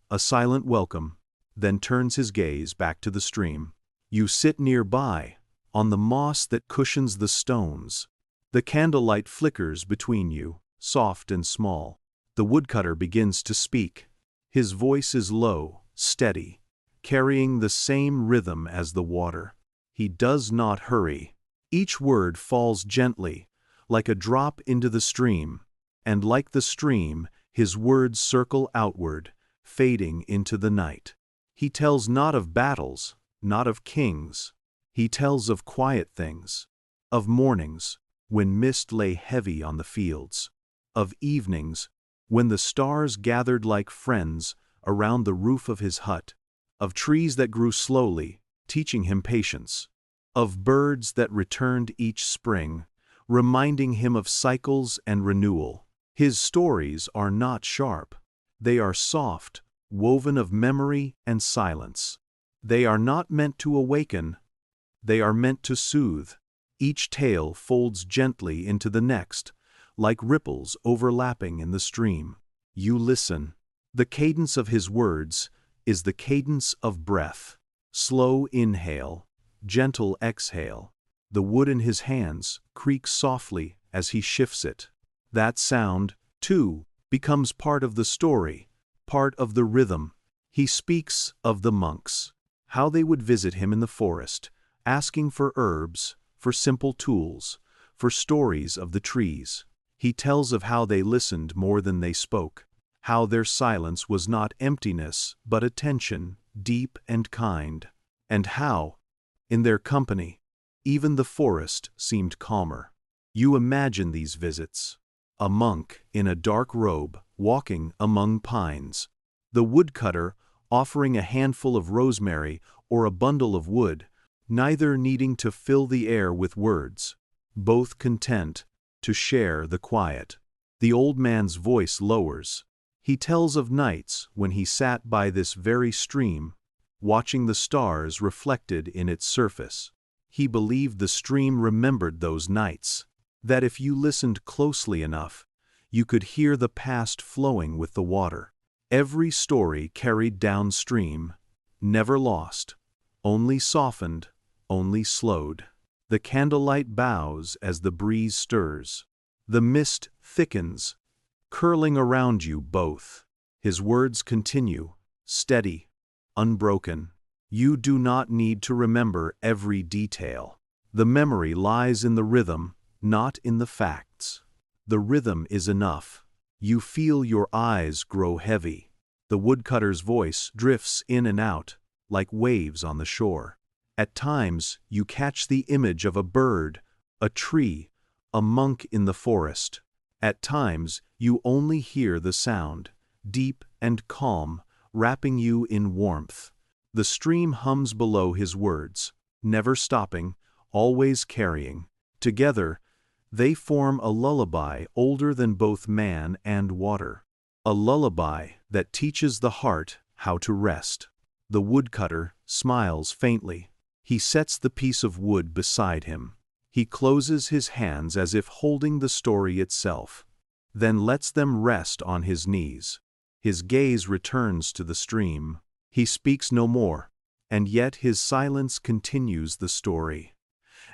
a silent welcome, then turns his gaze back to the stream. You sit nearby, on the moss that cushions the stones. The candlelight flickers between you, soft and small. The woodcutter begins to speak. His voice is low, steady, carrying the same rhythm as the water. He does not hurry. Each word falls gently, like a drop into the stream, and like the stream, his words circle outward, fading into the night. He tells not of battles, not of kings. He tells of quiet things, of mornings, when mist lay heavy on the fields, of evenings, when the stars gathered like friends around the roof of his hut, of trees that grew slowly, teaching him patience, of birds that returned each spring, reminding him of cycles and renewal. His stories are not sharp. They are soft, woven of memory and silence. They are not meant to awaken. They are meant to soothe. Each tale folds gently into the next, like ripples overlapping in the stream. You listen. The cadence of his words is the cadence of breath. Slow inhale, gentle exhale. The wood in his hands creaks softly as he shifts it. That sound, too, becomes part of the story, part of the rhythm. He speaks of the monks, how they would visit him in the forest, asking for herbs, for simple tools, for stories of the trees. He tells of how they listened more than they spoke, how their silence was not emptiness but attention, deep and kind, and how, in their company, even the forest seemed calmer. You imagine these visits. A monk in a dark robe walking among pines. The woodcutter offering a handful of rosemary or a bundle of wood, neither needing to fill the air with words, both content to share the quiet. The old man's voice lowers. He tells of nights when he sat by this very stream, watching the stars reflected in its surface. He believed the stream remembered those nights, that if you listened closely enough, you could hear the past flowing with the water. Every story carried downstream, never lost, only softened, only slowed. The candlelight bows as the breeze stirs. The mist thickens, curling around you both. His words continue, steady, unbroken. You do not need to remember every detail. The memory lies in the rhythm, not in the facts. The rhythm is enough. You feel your eyes grow heavy. The woodcutter's voice drifts in and out, like waves on the shore. At times, you catch the image of a bird, a tree, a monk in the forest. At times, you only hear the sound, deep and calm, wrapping you in warmth. The stream hums below his words, never stopping, always carrying. Together, they form a lullaby older than both man and water. A lullaby that teaches the heart how to rest. The woodcutter smiles faintly. He sets the piece of wood beside him. He closes his hands as if holding the story itself, then lets them rest on his knees. His gaze returns to the stream. He speaks no more, and yet his silence continues the story,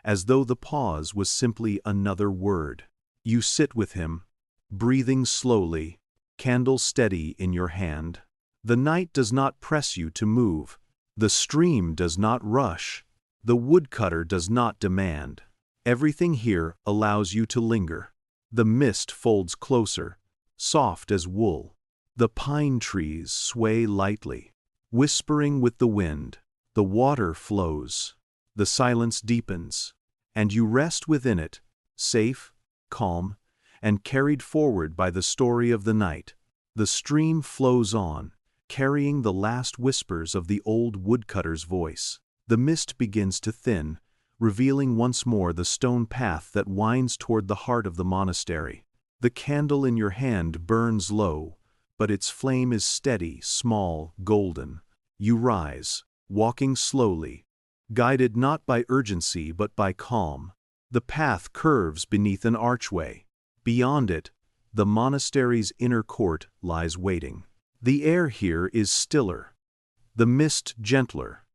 as though the pause was simply another word. You sit with him, breathing slowly, candle steady in your hand. The night does not press you to move. The stream does not rush. The woodcutter does not demand. Everything here allows you to linger. The mist folds closer, soft as wool. The pine trees sway lightly, whispering with the wind. The water flows. The silence deepens, and you rest within it, safe, calm, and carried forward by the story of the night. The stream flows on, carrying the last whispers of the old woodcutter's voice. The mist begins to thin, revealing once more the stone path that winds toward the heart of the monastery. The candle in your hand burns low, but its flame is steady, small, golden. You rise, walking slowly, guided not by urgency but by calm. The path curves beneath an archway. Beyond it, the monastery's inner court lies waiting. The air here is stiller, the mist gentler,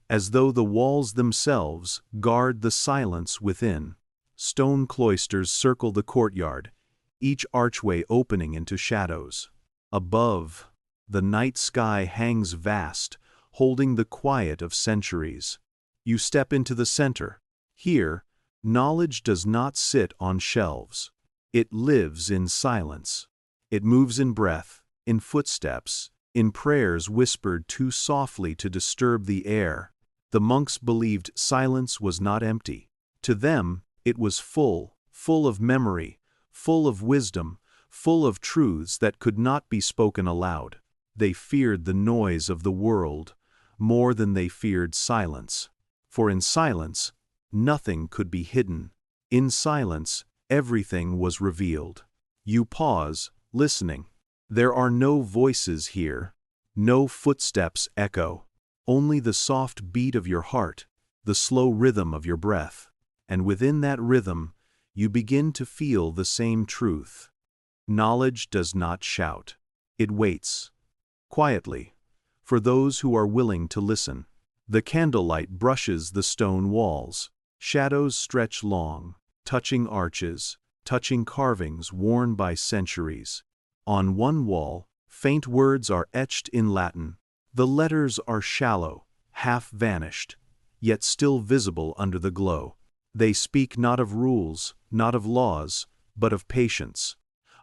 as though the walls themselves guard the silence within. Stone cloisters circle the courtyard, each archway opening into shadows. Above, the night sky hangs vast, holding the quiet of centuries. You step into the center. Here, knowledge does not sit on shelves. It lives in silence. It moves in breath, in footsteps, in prayers whispered too softly to disturb the air. The monks believed silence was not empty. To them, it was full of memory, full of wisdom, full of truths that could not be spoken aloud. They feared the noise of the world more than they feared silence. For in silence, nothing could be hidden. In silence, everything was revealed. You pause, listening. There are no voices here, no footsteps echo, only the soft beat of your heart, the slow rhythm of your breath. And within that rhythm, you begin to feel the same truth. Knowledge does not shout. It waits, quietly, for those who are willing to listen. The candlelight brushes the stone walls. Shadows stretch long, touching arches, touching carvings worn by centuries. On one wall, faint words are etched in Latin. The letters are shallow, half vanished, yet still visible under the glow. They speak not of rules, not of laws, but of patience,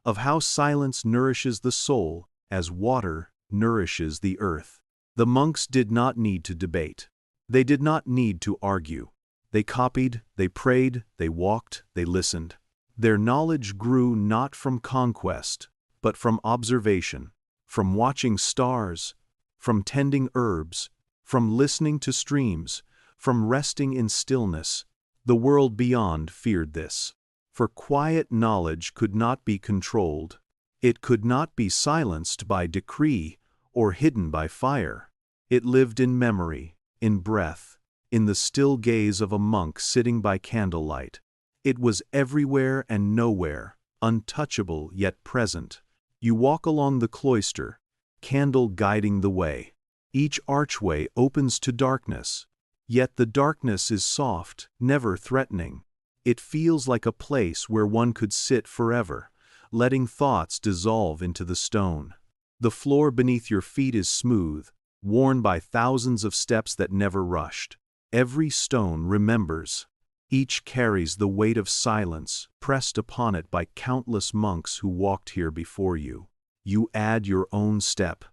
of how silence nourishes the soul as water nourishes the earth. The monks did not need to debate. They did not need to argue. They copied, they prayed, they walked, they listened. Their knowledge grew not from conquest, but from observation, from watching stars, from tending herbs, from listening to streams, from resting in stillness. The world beyond feared this. For quiet knowledge could not be controlled. It could not be silenced by decree or hidden by fire. It lived in memory, in breath, in the still gaze of a monk sitting by candlelight. It was everywhere and nowhere, untouchable yet present. You walk along the cloister, candle guiding the way. Each archway opens to darkness, yet the darkness is soft, never threatening. It feels like a place where one could sit forever, letting thoughts dissolve into the stone. The floor beneath your feet is smooth, worn by thousands of steps that never rushed. Every stone remembers. Each carries the weight of silence pressed upon it by countless monks who walked here before you. You add your own step,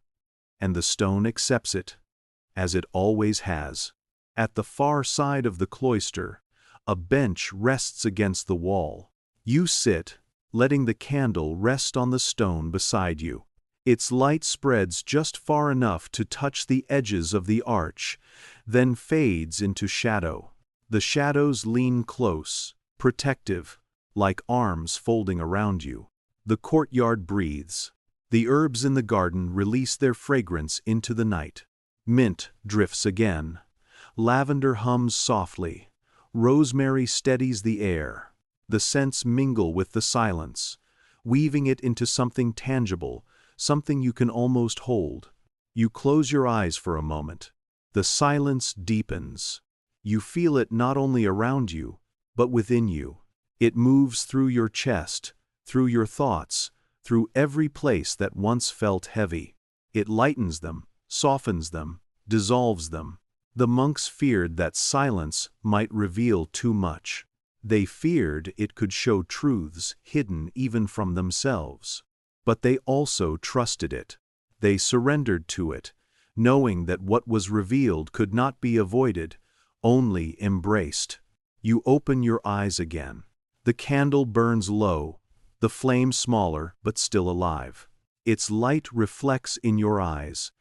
and the stone accepts it, as it always has. At the far side of the cloister, a bench rests against the wall. You sit, letting the candle rest on the stone beside you. Its light spreads just far enough to touch the edges of the arch, then fades into shadow. The shadows lean close, protective, like arms folding around you. The courtyard breathes. The herbs in the garden release their fragrance into the night. Mint drifts again. Lavender hums softly. Rosemary steadies the air. The scents mingle with the silence, weaving it into something tangible, something you can almost hold. You close your eyes for a moment. The silence deepens. You feel it not only around you, but within you. It moves through your chest, through your thoughts, through every place that once felt heavy. It lightens them, softens them, dissolves them. The monks feared that silence might reveal too much. They feared it could show truths hidden even from themselves. But they also trusted it. They surrendered to it, knowing that what was revealed could not be avoided, only embraced. You open your eyes again. The candle burns low, the flame smaller but still alive. Its light reflects in your eyes,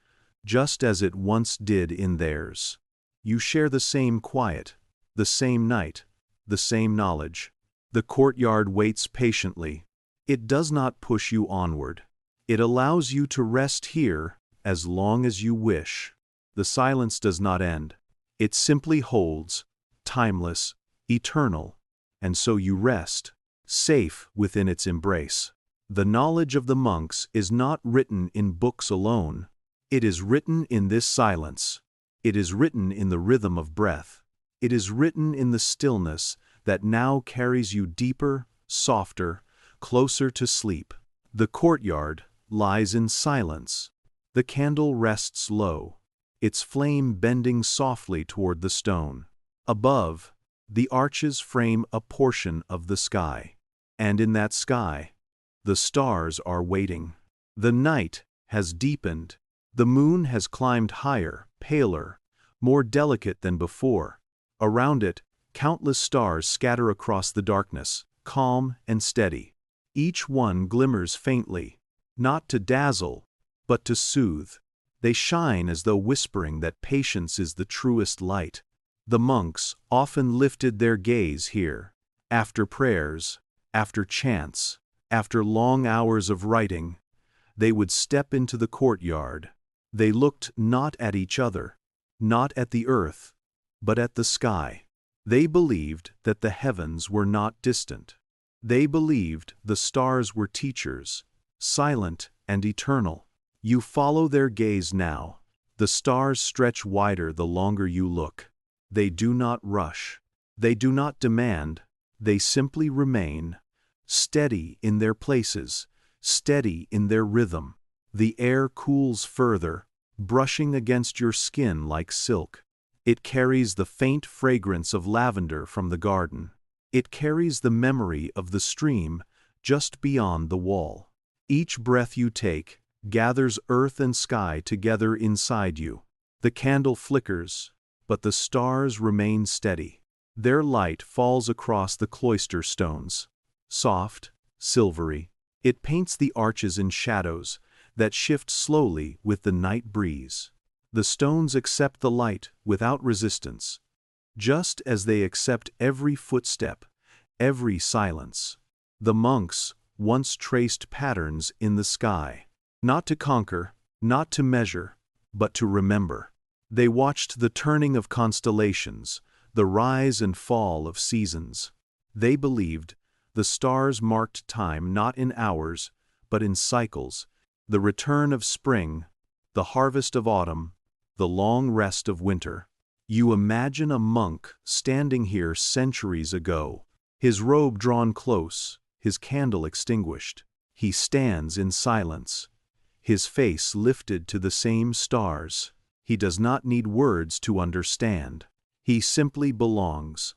just as it once did in theirs. You share the same quiet, the same night, the same knowledge. The courtyard waits patiently. It does not push you onward. It allows you to rest here as long as you wish. The silence does not end. It simply holds, timeless, eternal, and so you rest, safe within its embrace. The knowledge of the monks is not written in books alone. It is written in this silence. It is written in the rhythm of breath. It is written in the stillness that now carries you deeper, softer, closer to sleep. The courtyard lies in silence. The candle rests low, its flame bending softly toward the stone. Above, the arches frame a portion of the sky. And in that sky, the stars are waiting. The night has deepened. The moon has climbed higher, paler, more delicate than before. Around it, countless stars scatter across the darkness, calm and steady. Each one glimmers faintly, not to dazzle, but to soothe. They shine as though whispering that patience is the truest light. The monks often lifted their gaze here, after prayers, after chants, after long hours of writing. They would step into the courtyard. They looked not at each other, not at the earth, but at the sky. They believed that the heavens were not distant. They believed the stars were teachers, silent and eternal. You follow their gaze now. The stars stretch wider the longer you look. They do not rush. They do not demand. They simply remain, steady in their places, steady in their rhythm. The air cools further, brushing against your skin like silk. It carries the faint fragrance of lavender from the garden. It carries the memory of the stream just beyond the wall. Each breath you take gathers earth and sky together inside you. The candle flickers, but the stars remain steady. Their light falls across the cloister stones. Soft, silvery, it paints the arches in shadows that shift slowly with the night breeze. The stones accept the light without resistance, just as they accept every footstep, every silence. The monks once traced patterns in the sky, not to conquer, not to measure, but to remember. They watched the turning of constellations, the rise and fall of seasons. They believed the stars marked time not in hours, but in cycles, the return of spring, the harvest of autumn, the long rest of winter. You imagine a monk standing here centuries ago, his robe drawn close, his candle extinguished. He stands in silence, his face lifted to the same stars. He does not need words to understand. He simply belongs,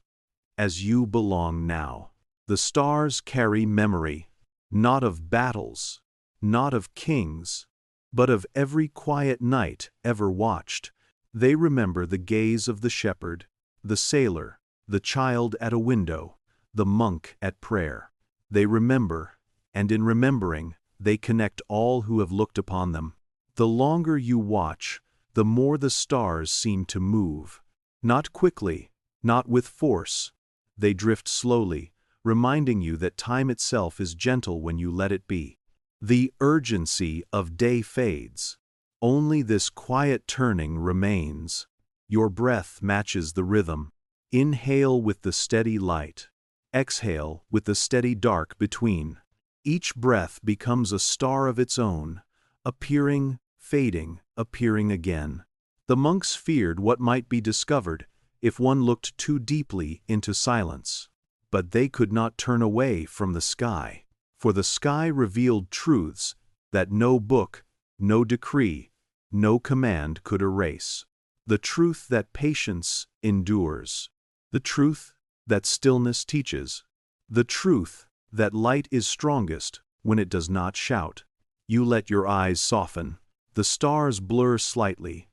as you belong now. The stars carry memory, not of battles, not of kings, but of every quiet night ever watched. They remember the gaze of the shepherd, the sailor, the child at a window, the monk at prayer. They remember, and in remembering, they connect all who have looked upon them. The longer you watch, the more the stars seem to move. Not quickly, not with force. They drift slowly, reminding you that time itself is gentle when you let it be. The urgency of day fades. Only this quiet turning remains. Your breath matches the rhythm. Inhale with the steady light. Exhale with the steady dark between. Each breath becomes a star of its own, appearing, fading, appearing again. The monks feared what might be discovered if one looked too deeply into silence. But they could not turn away from the sky, for the sky revealed truths that no book, no decree, no command could erase. The truth that patience endures. The truth that stillness teaches. The truth that light is strongest when it does not shout. You let your eyes soften. The stars blur slightly,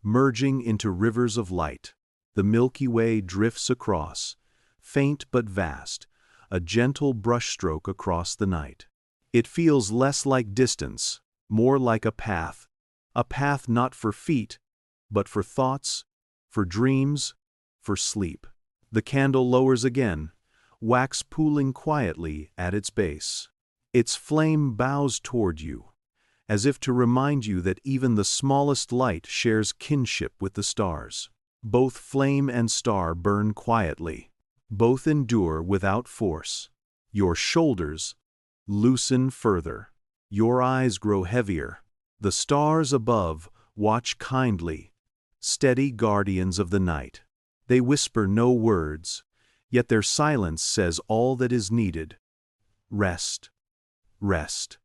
merging into rivers of light. The Milky Way drifts across, faint but vast, a gentle brushstroke across the night. It feels less like distance, more like a path not for feet, but for thoughts, for dreams, for sleep. The candle lowers again, wax pooling quietly at its base. Its flame bows toward you, as if to remind you that even the smallest light shares kinship with the stars. Both flame and star burn quietly. Both endure without force. Your shoulders loosen further. Your eyes grow heavier. The stars above watch kindly, steady guardians of the night. They whisper no words, yet their silence says all that is needed. Rest, rest,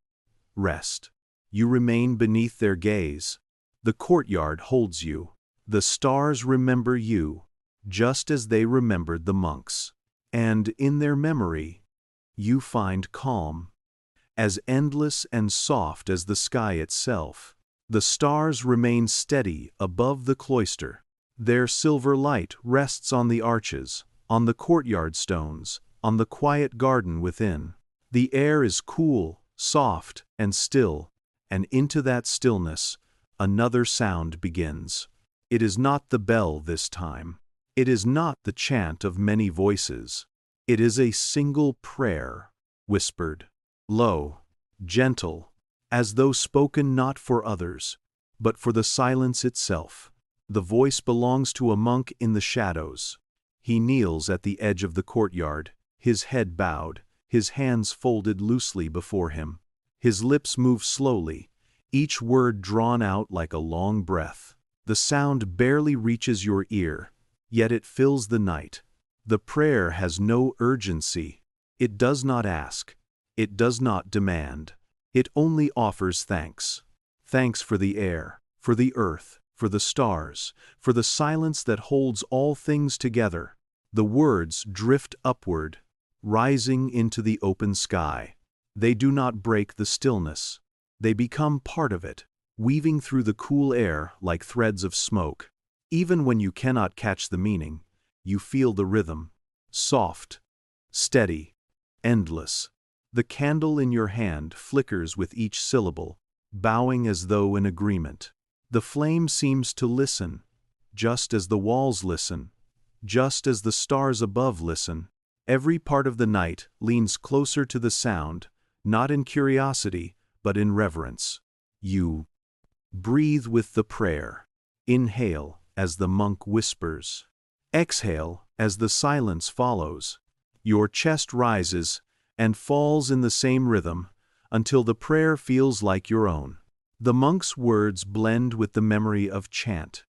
rest. You remain beneath their gaze. The courtyard holds you. The stars remember you, just as they remembered the monks. And in their memory, you find calm, as endless and soft as the sky itself. The stars remain steady above the cloister. Their silver light rests on the arches, on the courtyard stones, on the quiet garden within. The air is cool, soft, and still, and into that stillness, another sound begins. It is not the bell this time. It is not the chant of many voices. It is a single prayer, whispered, low, gentle, as though spoken not for others, but for the silence itself. The voice belongs to a monk in the shadows. He kneels at the edge of the courtyard, his head bowed, his hands folded loosely before him. His lips move slowly, each word drawn out like a long breath. The sound barely reaches your ear, yet it fills the night. The prayer has no urgency. It does not ask. It does not demand. It only offers thanks. Thanks for the air, for the earth, for the stars, for the silence that holds all things together. The words drift upward, rising into the open sky. They do not break the stillness. They become part of it, weaving through the cool air like threads of smoke. Even when you cannot catch the meaning, you feel the rhythm. Soft, steady, endless. The candle in your hand flickers with each syllable, bowing as though in agreement. The flame seems to listen, just as the walls listen, just as the stars above listen. Every part of the night leans closer to the sound, not in curiosity, but in reverence. You breathe with the prayer. Inhale as the monk whispers. Exhale as the silence follows. Your chest rises and falls in the same rhythm until the prayer feels like your own. The monk's words blend with the memory of chant,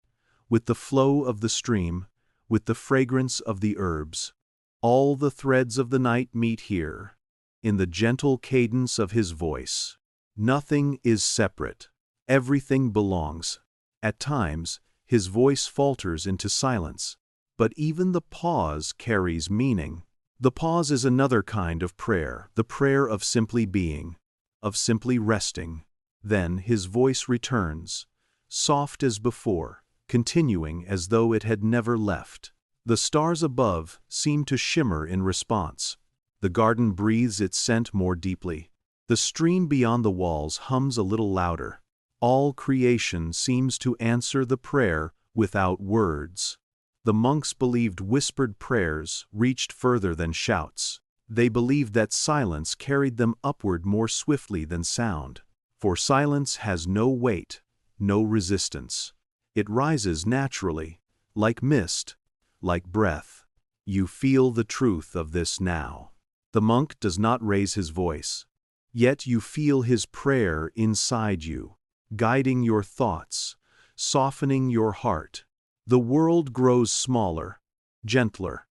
with the flow of the stream, with the fragrance of the herbs. All the threads of the night meet here, in the gentle cadence of his voice. Nothing is separate. Everything belongs. At times, his voice falters into silence, but even the pause carries meaning. The pause is another kind of prayer, the prayer of simply being, of simply resting. Then his voice returns, soft as before, continuing as though it had never left. The stars above seem to shimmer in response. The garden breathes its scent more deeply. The stream beyond the walls hums a little louder. All creation seems to answer the prayer without words. The monks believed whispered prayers reached further than shouts. They believed that silence carried them upward more swiftly than sound. For silence has no weight, no resistance. It rises naturally, like mist, like breath. You feel the truth of this now. The monk does not raise his voice, yet you feel his prayer inside you, guiding your thoughts, softening your heart. The world grows smaller, gentler,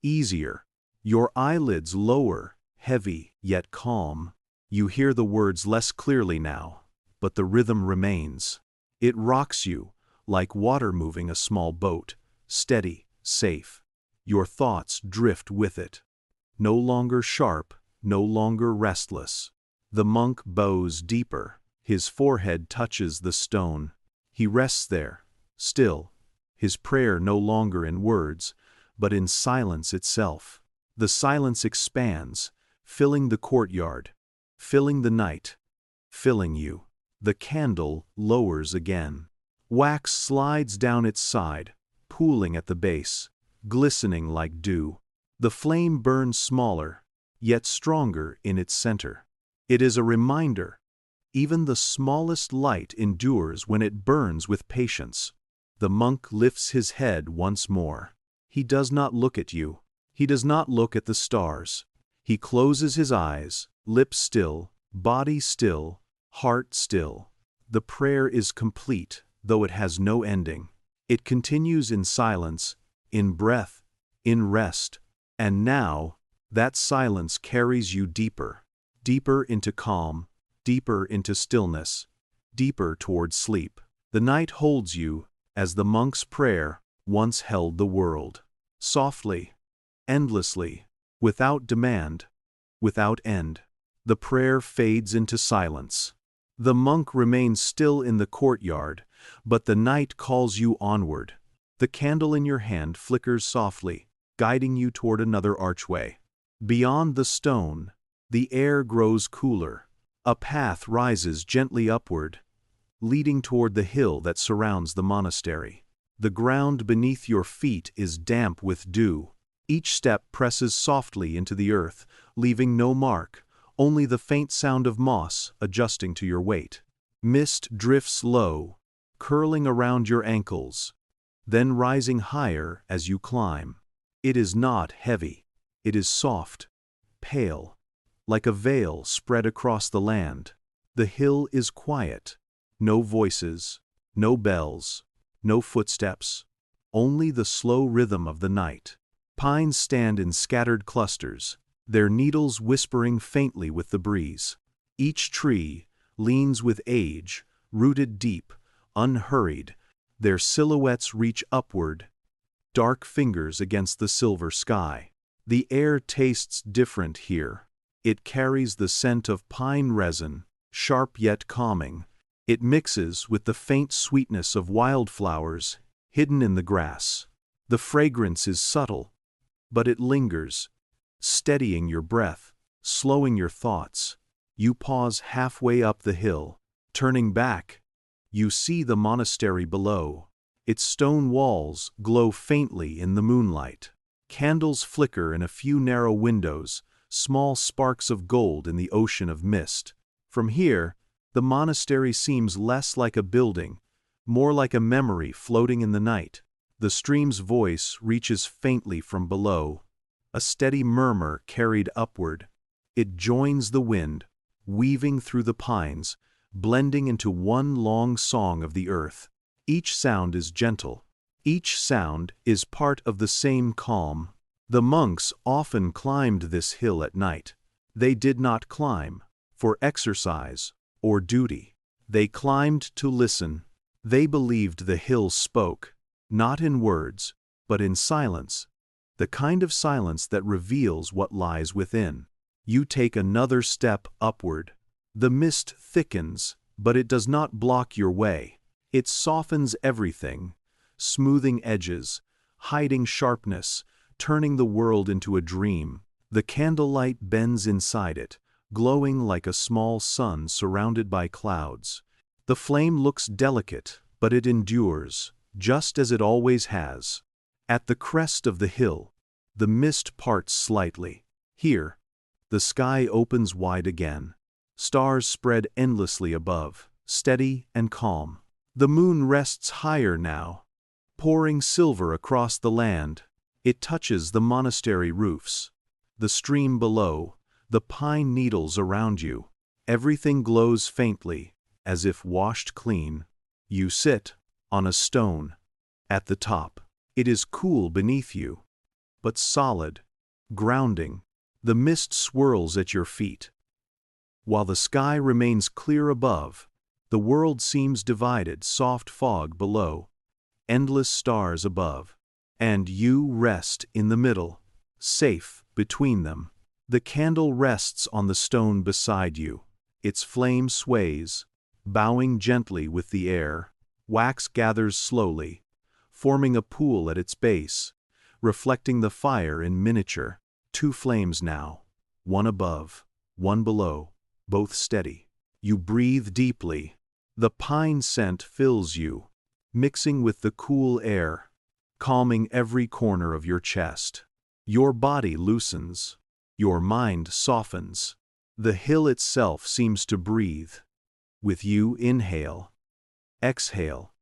easier. Your eyelids lower, heavy yet calm. You hear the words less clearly now, but the rhythm remains. It rocks you, like water moving a small boat, steady, safe. Your thoughts drift with it. No longer sharp, no longer restless. The monk bows deeper. His forehead touches the stone. He rests there, still, his prayer no longer in words, but in silence itself. The silence expands, filling the courtyard, filling the night, filling you. The candle lowers again. Wax slides down its side, pooling at the base, glistening like dew. The flame burns smaller, yet stronger in its center. It is a reminder. Even the smallest light endures when it burns with patience. The monk lifts his head once more. He does not look at you. He does not look at the stars. He closes his eyes, lips still, body still, heart still. The prayer is complete, though it has no ending. It continues in silence, in breath, in rest, and now, that silence carries you deeper, deeper into calm, deeper into stillness, deeper toward sleep. The night holds you, as the monk's prayer once held the world. Softly, endlessly, without demand, without end. The prayer fades into silence. The monk remains still in the courtyard, but the night calls you onward. The candle in your hand flickers softly, guiding you toward another archway. Beyond the stone, the air grows cooler. A path rises gently upward, leading toward the hill that surrounds the monastery. The ground beneath your feet is damp with dew. Each step presses softly into the earth, leaving no mark, only the faint sound of moss adjusting to your weight. Mist drifts low, curling around your ankles, then rising higher as you climb. It is not heavy. It is soft, pale, like a veil spread across the land. The hill is quiet. No voices, no bells, no footsteps, only the slow rhythm of the night. Pines stand in scattered clusters, their needles whispering faintly with the breeze. Each tree leans with age, rooted deep, unhurried. Their silhouettes reach upward, dark fingers against the silver sky. The air tastes different here. It carries the scent of pine resin, sharp yet calming. It mixes with the faint sweetness of wildflowers hidden in the grass. The fragrance is subtle, but it lingers, steadying your breath, slowing your thoughts. You pause halfway up the hill. Turning back, you see the monastery below. Its stone walls glow faintly in the moonlight. Candles flicker in a few narrow windows, small sparks of gold in the ocean of mist. From here, the monastery seems less like a building, more like a memory floating in the night. The stream's voice reaches faintly from below, a steady murmur carried upward. It joins the wind, weaving through the pines, blending into one long song of the earth. Each sound is gentle. Each sound is part of the same calm. The monks often climbed this hill at night. They did not climb for exercise or duty. They climbed to listen. They believed the hill spoke, not in words, but in silence, the kind of silence that reveals what lies within. You take another step upward. The mist thickens, but it does not block your way. It softens everything, smoothing edges, hiding sharpness, turning the world into a dream. The candlelight bends inside it, glowing like a small sun surrounded by clouds. The flame looks delicate, but it endures, just as it always has. At the crest of the hill, the mist parts slightly. Here, the sky opens wide again. Stars spread endlessly above, steady and calm. The moon rests higher now, pouring silver across the land. It touches the monastery roofs, the stream below, the pine needles around you. Everything glows faintly, as if washed clean. You sit on a stone at the top. It is cool beneath you, but solid, grounding. The mist swirls at your feet. While the sky remains clear above, the world seems divided, soft fog below, endless stars above, and you rest in the middle, safe between them. The candle rests on the stone beside you. Its flame sways, bowing gently with the air. Wax gathers slowly, forming a pool at its base, reflecting the fire in miniature. Two flames now, one above, one below, both steady. You breathe deeply. The pine scent fills you, mixing with the cool air, calming every corner of your chest. Your body loosens. Your mind softens. The hill itself seems to breathe. With you, inhale, exhale,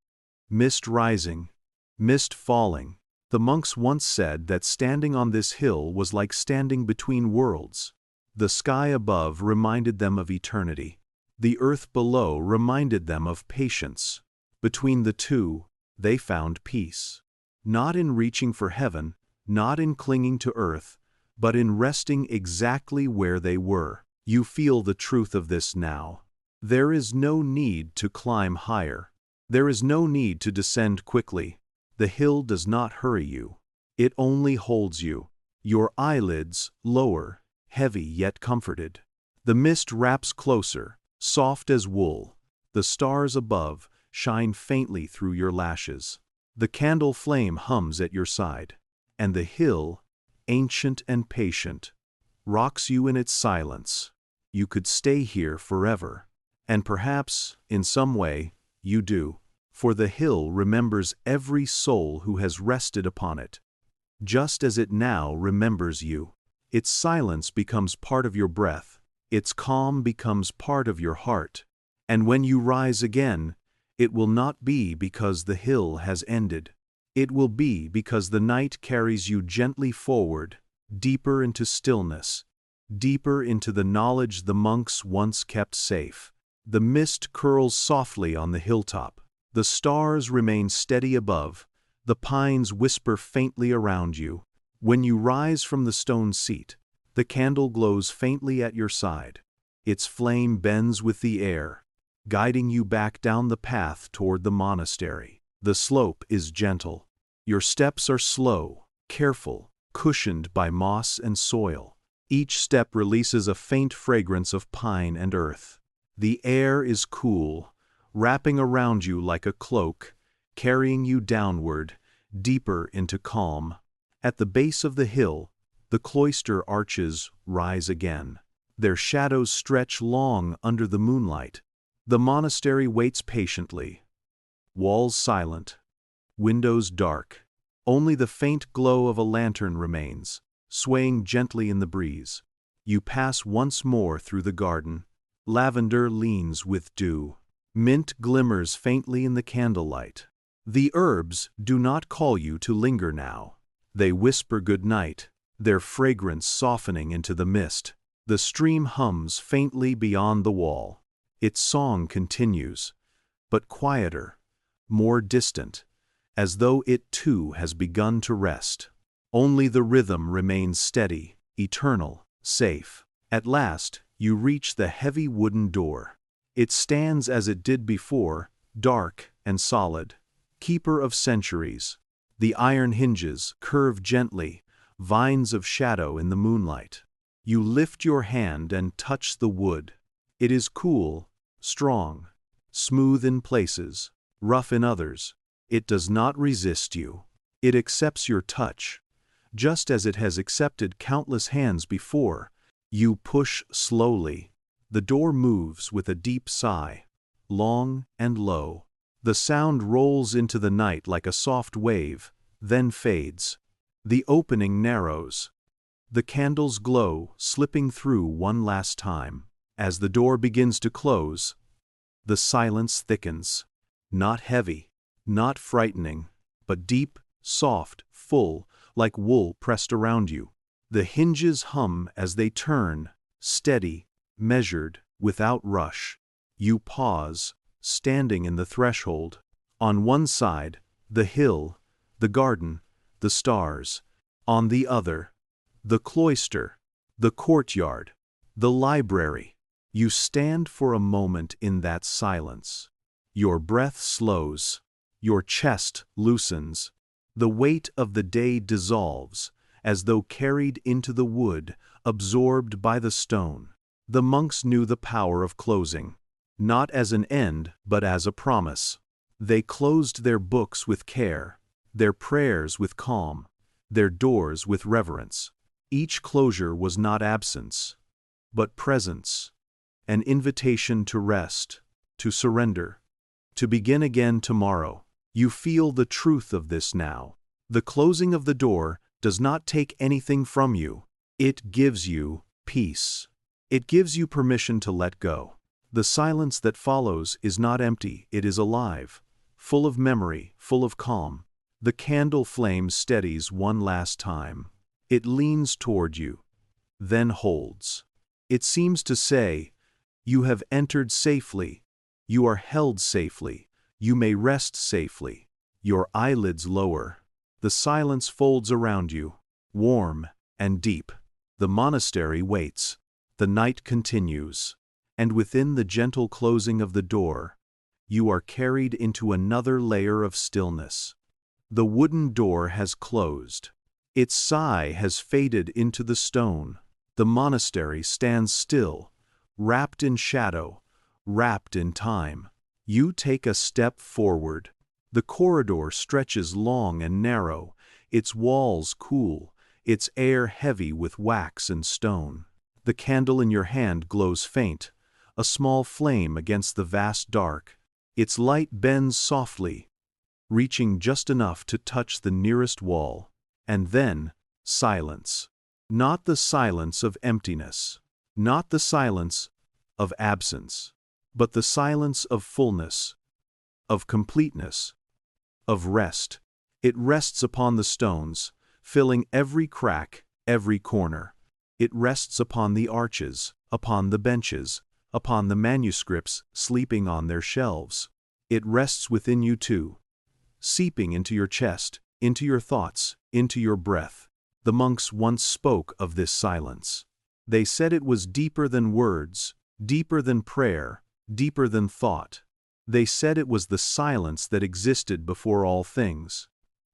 mist rising, mist falling, The monks once said that standing on this hill was like standing between worlds. The sky above reminded them of eternity. The earth below reminded them of patience. Between the two, they found peace. Not in reaching for heaven, not in clinging to earth, but in resting exactly where they were. You feel the truth of this now. There is no need to climb higher. There is no need to descend quickly. The hill does not hurry you. It only holds you. Your eyelids lower, heavy yet comforted. The mist wraps closer, soft as wool. The stars above shine faintly through your lashes. The candle flame hums at your side. And the hill, ancient and patient, rocks you in its silence. You could stay here forever. And perhaps, in some way, you do. For the hill remembers every soul who has rested upon it, just as it now remembers you. Its silence becomes part of your breath, its calm becomes part of your heart, and when you rise again, it will not be because the hill has ended. It will be because the night carries you gently forward, deeper into stillness, deeper into the knowledge the monks once kept safe. The mist curls softly on the hilltop. The stars remain steady above, the pines whisper faintly around you. When you rise from the stone seat, the candle glows faintly at your side. Its flame bends with the air, guiding you back down the path toward the monastery. The slope is gentle. Your steps are slow, careful, cushioned by moss and soil. Each step releases a faint fragrance of pine and earth. The air is cool, wrapping around you like a cloak, carrying you downward, deeper into calm. At the base of the hill, the cloister arches rise again. Their shadows stretch long under the moonlight. The monastery waits patiently. Walls silent, windows dark. Only the faint glow of a lantern remains, swaying gently in the breeze. You pass once more through the garden. Lavender leans with dew. Mint glimmers faintly in the candlelight. The herbs do not call you to linger now. They whisper good night, their fragrance softening into the mist. The stream hums faintly beyond the wall. Its song continues, but quieter, more distant, as though it too has begun to rest. Only the rhythm remains steady, eternal, safe. At last, you reach the heavy wooden door. It stands as it did before, dark and solid, keeper of centuries. The iron hinges curve gently, vines of shadow in the moonlight. You lift your hand and touch the wood. It is cool, strong, smooth in places, rough in others. It does not resist you. It accepts your touch, just as it has accepted countless hands before. You push slowly. The door moves with a deep sigh, long and low. The sound rolls into the night like a soft wave, then fades. The opening narrows. The candles glow, slipping through one last time. As the door begins to close, the silence thickens. Not heavy, not frightening, but deep, soft, full, like wool pressed around you. The hinges hum as they turn, steady, measured, without rush. You pause, standing in the threshold. On one side, the hill, the garden, the stars. On the other, the cloister, the courtyard, the library. You stand for a moment in that silence. Your breath slows, your chest loosens. The weight of the day dissolves, as though carried into the wood, absorbed by the stone. The monks knew the power of closing, not as an end, but as a promise. They closed their books with care, their prayers with calm, their doors with reverence. Each closure was not absence, but presence, an invitation to rest, to surrender, to begin again tomorrow. You feel the truth of this now. The closing of the door does not take anything from you. It gives you peace. It gives you permission to let go. The silence that follows is not empty, it is alive, full of memory, full of calm. The candle flame steadies one last time. It leans toward you, then holds. It seems to say, "You have entered safely. You are held safely. You may rest safely." Your eyelids lower. The silence folds around you, warm and deep. The monastery waits. The night continues. And within the gentle closing of the door, you are carried into another layer of stillness. The wooden door has closed. Its sigh has faded into the stone. The monastery stands still, wrapped in shadow, wrapped in time. You take a step forward. The corridor stretches long and narrow, its walls cool, its air heavy with wax and stone. The candle in your hand glows faint, a small flame against the vast dark. Its light bends softly, reaching just enough to touch the nearest wall. And then, silence. Not the silence of emptiness, not the silence of absence, but the silence of fullness, of completeness, of rest. It rests upon the stones, filling every crack, every corner. It rests upon the arches, upon the benches, upon the manuscripts sleeping on their shelves. It rests within you too, seeping into your chest, into your thoughts, into your breath. The monks once spoke of this silence. They said it was deeper than words, deeper than prayer, deeper than thought. They said it was the silence that existed before all things,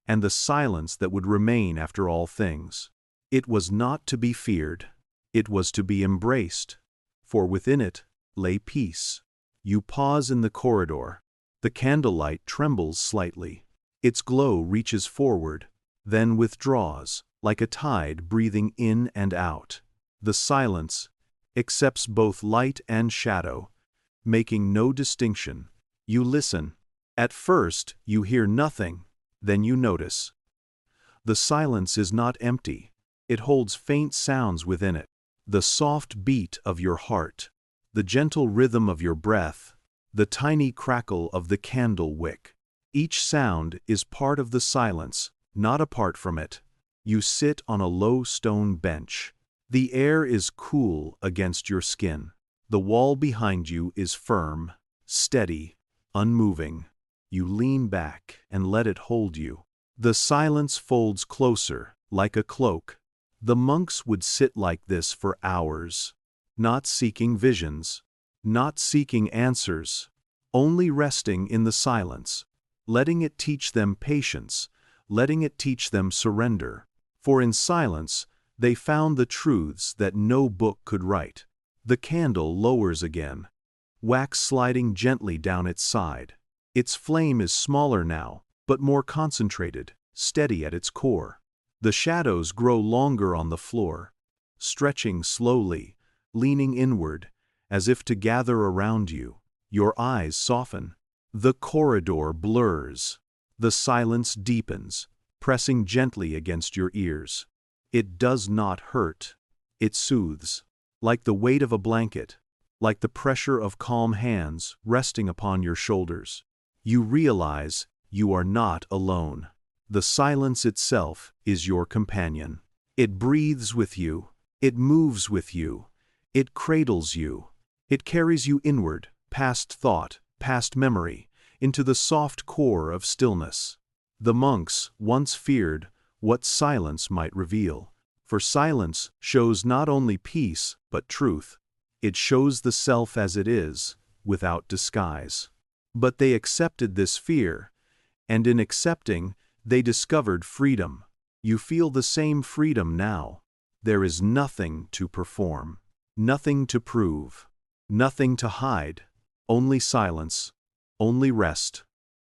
and the silence that would remain after all things. It was not to be feared. It was to be embraced, for within it lay peace. You pause in the corridor. The candlelight trembles slightly. Its glow reaches forward, then withdraws, like a tide breathing in and out. The silence accepts both light and shadow, making no distinction. You listen. At first, you hear nothing, then you notice. The silence is not empty. It holds faint sounds within it. The soft beat of your heart, the gentle rhythm of your breath, the tiny crackle of the candle wick. Each sound is part of the silence, not apart from it. You sit on a low stone bench. The air is cool against your skin. The wall behind you is firm, steady, unmoving. You lean back and let it hold you. The silence folds closer, like a cloak. The monks would sit like this for hours, not seeking visions, not seeking answers, only resting in the silence, letting it teach them patience, letting it teach them surrender. For in silence, they found the truths that no book could write. The candle lowers again, wax sliding gently down its side. Its flame is smaller now, but more concentrated, steady at its core. The shadows grow longer on the floor, stretching slowly, leaning inward, as if to gather around you. Your eyes soften. The corridor blurs. The silence deepens, pressing gently against your ears. It does not hurt. It soothes, like the weight of a blanket, like the pressure of calm hands resting upon your shoulders. You realize you are not alone. The silence itself is your companion. It breathes with you. It moves with you. It cradles you. It carries you inward, past thought, past memory, into the soft core of stillness. The monks once feared what silence might reveal. For silence shows not only peace, but truth. It shows the self as it is, without disguise. But they accepted this fear, and in accepting, they discovered freedom. You feel the same freedom now. There is nothing to perform, nothing to prove, nothing to hide, only silence, only rest,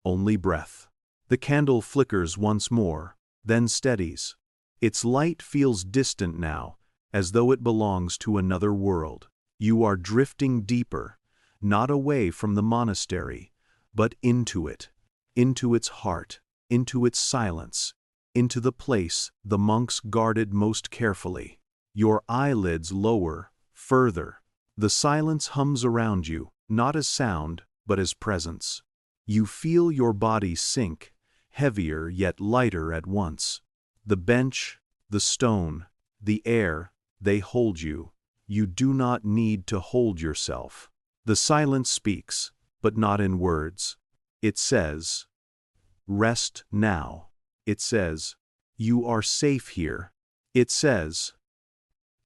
only breath. The candle flickers once more, then steadies. Its light feels distant now, as though it belongs to another world. You are drifting deeper, not away from the monastery, but into it, into its heart, into its silence, into the place the monks guarded most carefully. Your eyelids lower, further. The silence hums around you, not as sound, but as presence. You feel your body sink, heavier yet lighter at once. The bench, the stone, the air, they hold you. You do not need to hold yourself. The silence speaks, but not in words. It says, "Rest now." It says, "You are safe here." It says,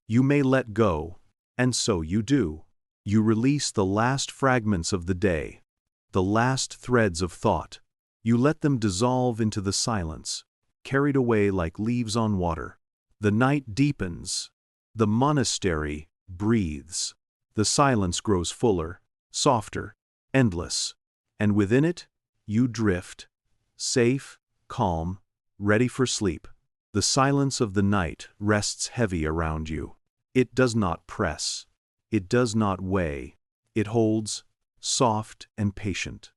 "You may let go," and so you do. You release the last fragments of the day, the last threads of thought. You let them dissolve into the silence, carried away like leaves on water. The night deepens. The monastery breathes. The silence grows fuller, softer, endless. And within it, you drift, safe, calm, ready for sleep. The silence of the night rests heavy around you. It does not press. It does not weigh. It holds, soft and patient,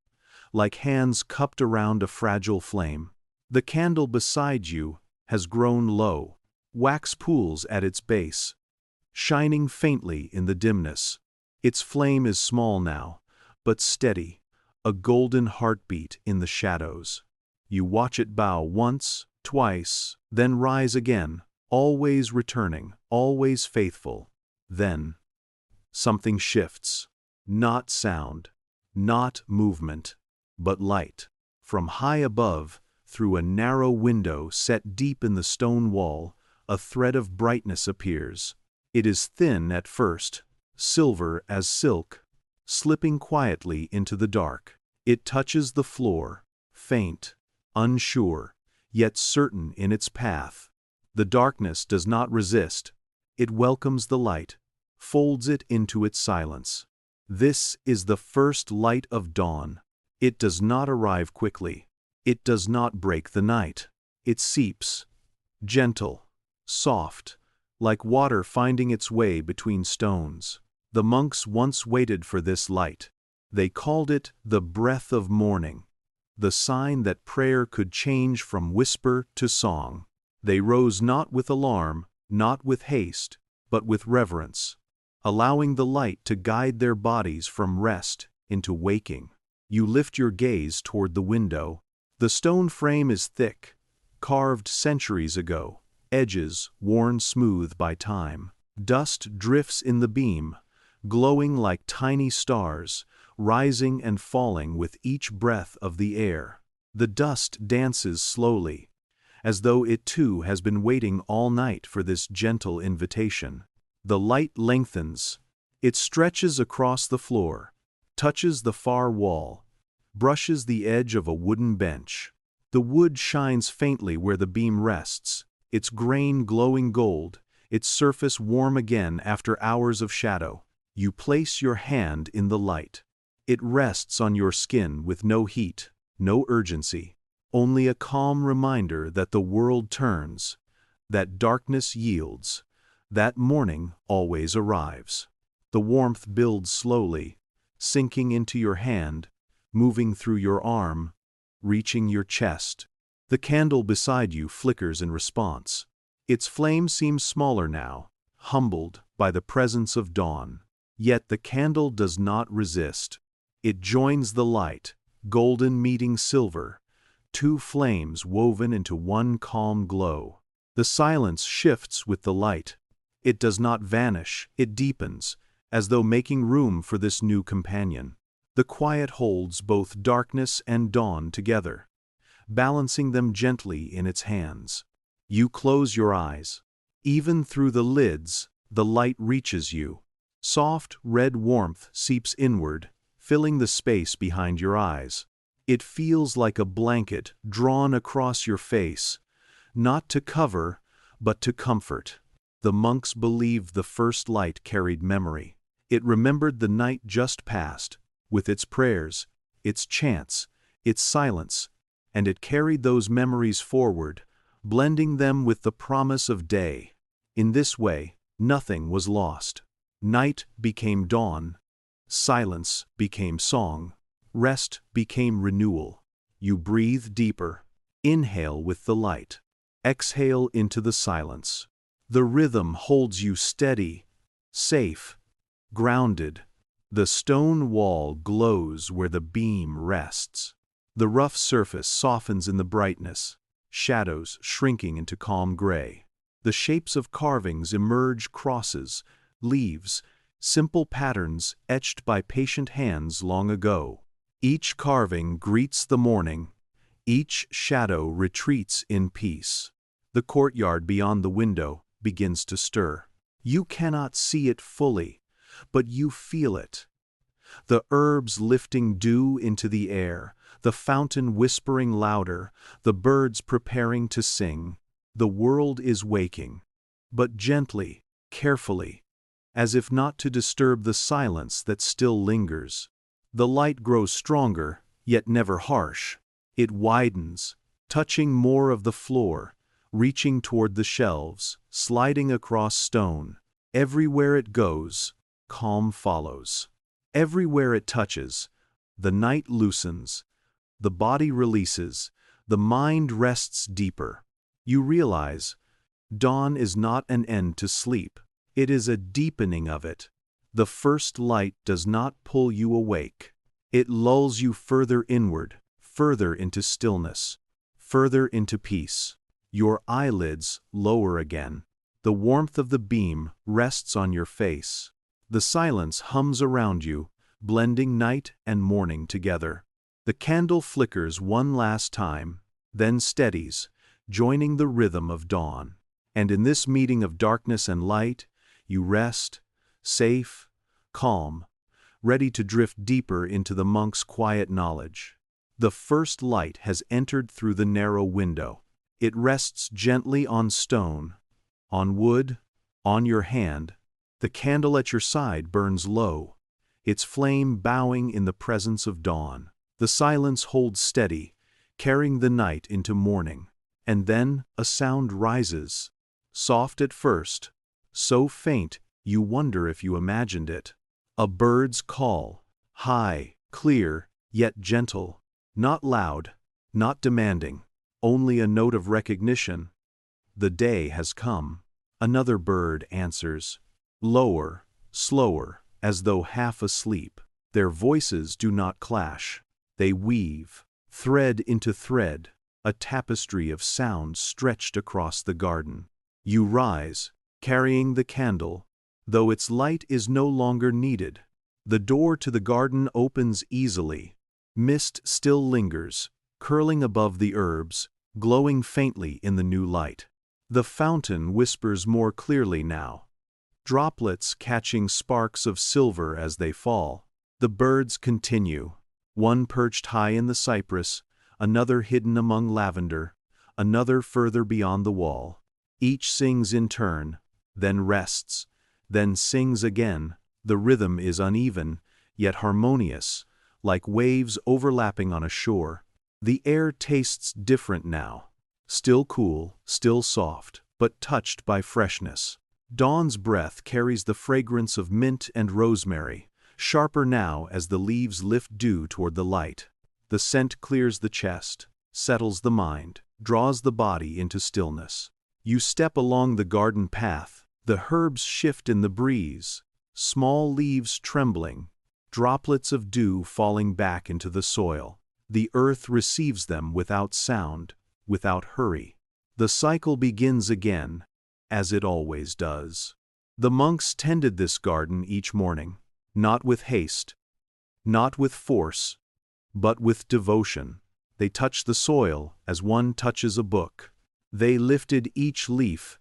like hands cupped around a fragile flame. The candle beside you has grown low, wax pools at its base, shining faintly in the dimness. Its flame is small now, but steady, a golden heartbeat in the shadows. You watch it bow once, twice, then rise again, always returning, always faithful. Then something shifts. Not sound, not movement, but light. From high above, through a narrow window set deep in the stone wall, a thread of brightness appears. It is thin at first, silver as silk, slipping quietly into the dark. It touches the floor, faint, unsure, yet certain in its path. The darkness does not resist. It welcomes the light, folds it into its silence. This is the first light of dawn. It does not arrive quickly. It does not break the night. It seeps, gentle, soft, like water finding its way between stones. The monks once waited for this light. They called it the breath of morning, the sign that prayer could change from whisper to song. They rose not with alarm, not with haste, but with reverence, allowing the light to guide their bodies from rest into waking. You lift your gaze toward the window. The stone frame is thick, carved centuries ago, edges worn smooth by time. Dust drifts in the beam, glowing like tiny stars, rising and falling with each breath of the air. The dust dances slowly, as though it too has been waiting all night for this gentle invitation. The light lengthens. It stretches across the floor, touches the far wall, brushes the edge of a wooden bench. The wood shines faintly where the beam rests, its grain glowing gold, its surface warm again after hours of shadow. You place your hand in the light. It rests on your skin with no heat, no urgency, only a calm reminder that the world turns, that darkness yields, that morning always arrives. The warmth builds slowly, sinking into your hand, moving through your arm, reaching your chest. The candle beside you flickers in response. Its flame seems smaller now, humbled by the presence of dawn. Yet the candle does not resist. It joins the light, golden meeting silver, two flames woven into one calm glow. The silence shifts with the light. It does not vanish, it deepens, as though making room for this new companion. The quiet holds both darkness and dawn together, balancing them gently in its hands. You close your eyes. Even through the lids, the light reaches you. Soft, red warmth seeps inward, filling the space behind your eyes. It feels like a blanket drawn across your face, not to cover, but to comfort. The monks believed the first light carried memory. It remembered the night just past, with its prayers, its chants, its silence, and it carried those memories forward, blending them with the promise of day. In this way, nothing was lost. Night became dawn, silence became song, rest became renewal. You breathe deeper, inhale with the light, exhale into the silence. The rhythm holds you steady, safe, grounded. The stone wall glows where the beam rests. The rough surface softens in the brightness, shadows shrinking into calm gray. The shapes of carvings emerge: crosses, leaves, simple patterns etched by patient hands long ago. Each carving greets the morning, each shadow retreats in peace. The courtyard beyond the window begins to stir. You cannot see it fully, but you feel it. The herbs lifting dew into the air, the fountain whispering louder, the birds preparing to sing. The world is waking, but gently, carefully, as if not to disturb the silence that still lingers. The light grows stronger, yet never harsh. It widens, touching more of the floor, reaching toward the shelves, sliding across stone. Everywhere it goes, calm follows. Everywhere it touches, the night loosens, the body releases, the mind rests deeper. You realize, dawn is not an end to sleep. It is a deepening of it. The first light does not pull you awake. It lulls you further inward, further into stillness, further into peace. Your eyelids lower again. The warmth of the beam rests on your face. The silence hums around you, blending night and morning together. The candle flickers one last time, then steadies, joining the rhythm of dawn. And in this meeting of darkness and light, you rest, safe, calm, ready to drift deeper into the monk's quiet knowledge. The first light has entered through the narrow window. It rests gently on stone, on wood, on your hand. The candle at your side burns low, its flame bowing in the presence of dawn. The silence holds steady, carrying the night into morning. And then a sound rises, soft at first, so faint you wonder if you imagined it. A bird's call, high, clear, yet gentle, not loud, not demanding, only a note of recognition. The day has come. Another bird answers, lower, slower, as though half asleep. Their voices do not clash. They weave, thread into thread, a tapestry of sound stretched across the garden. You rise, carrying the candle, though its light is no longer needed. The door to the garden opens easily. Mist still lingers, curling above the herbs, glowing faintly in the new light. The fountain whispers more clearly now, droplets catching sparks of silver as they fall. The birds continue, one perched high in the cypress, another hidden among lavender, another further beyond the wall. Each sings in turn, then rests, then sings again. The rhythm is uneven, yet harmonious, like waves overlapping on a shore. The air tastes different now, still cool, still soft, but touched by freshness. Dawn's breath carries the fragrance of mint and rosemary, sharper now as the leaves lift dew toward the light. The scent clears the chest, settles the mind, draws the body into stillness. You step along the garden path, the herbs shift in the breeze, small leaves trembling, droplets of dew falling back into the soil. The earth receives them without sound, without hurry. The cycle begins again, as it always does. The monks tended this garden each morning, not with haste, not with force, but with devotion. They touched the soil as one touches a book. They lifted each leaf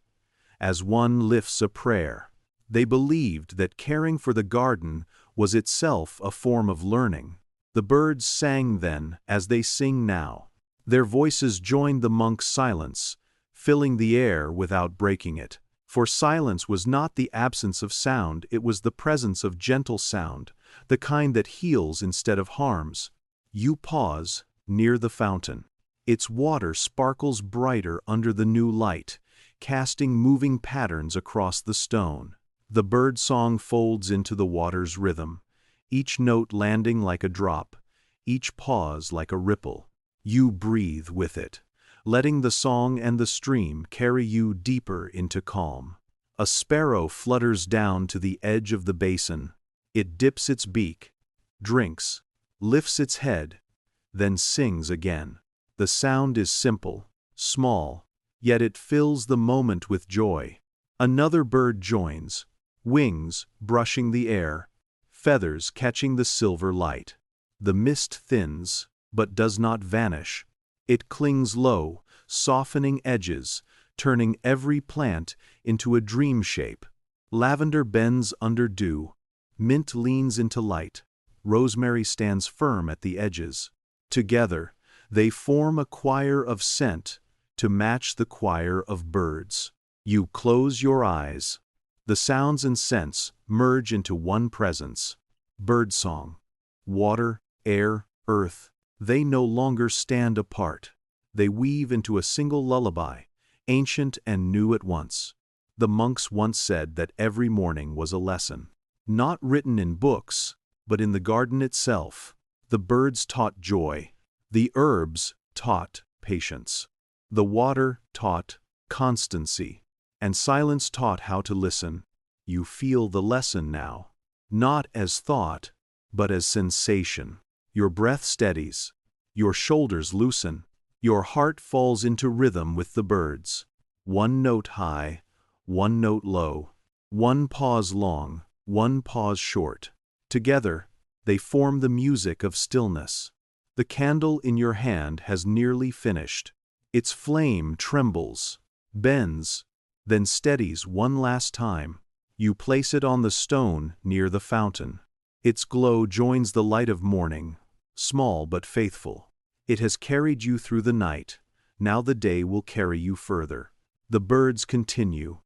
as one lifts a prayer. They believed that caring for the garden was itself a form of learning. The birds sang then as they sing now. Their voices joined the monk's silence, filling the air without breaking it. For silence was not the absence of sound, it was the presence of gentle sound, the kind that heals instead of harms. You pause near the fountain. Its water sparkles brighter under the new light, casting moving patterns across the stone. The bird song folds into the water's rhythm, each note landing like a drop, each pause like a ripple. You breathe with it, letting the song and the stream carry you deeper into calm. A sparrow flutters down to the edge of the basin. It dips its beak, drinks, lifts its head, then sings again. The sound is simple, small, yet it fills the moment with joy. Another bird joins, wings brushing the air, feathers catching the silver light. The mist thins, but does not vanish. It clings low, softening edges, turning every plant into a dream shape. Lavender bends under dew, mint leans into light, rosemary stands firm at the edges. Together, they form a choir of scent to match the choir of birds. You close your eyes. The sounds and scents merge into one presence. Birdsong. Water, air, earth, they no longer stand apart. They weave into a single lullaby, ancient and new at once. The monks once said that every morning was a lesson. Not written in books, but in the garden itself. The birds taught joy. The herbs taught patience. The water taught constancy. And silence taught how to listen. You feel the lesson now, not as thought, but as sensation. Your breath steadies. Your shoulders loosen. Your heart falls into rhythm with the birds. One note high, one note low, one pause long, one pause short. Together, they form the music of stillness. The candle in your hand has nearly finished. Its flame trembles, bends, then steadies one last time. You place it on the stone near the fountain. Its glow joins the light of morning, small but faithful. It has carried you through the night. Now the day will carry you further. The birds continue.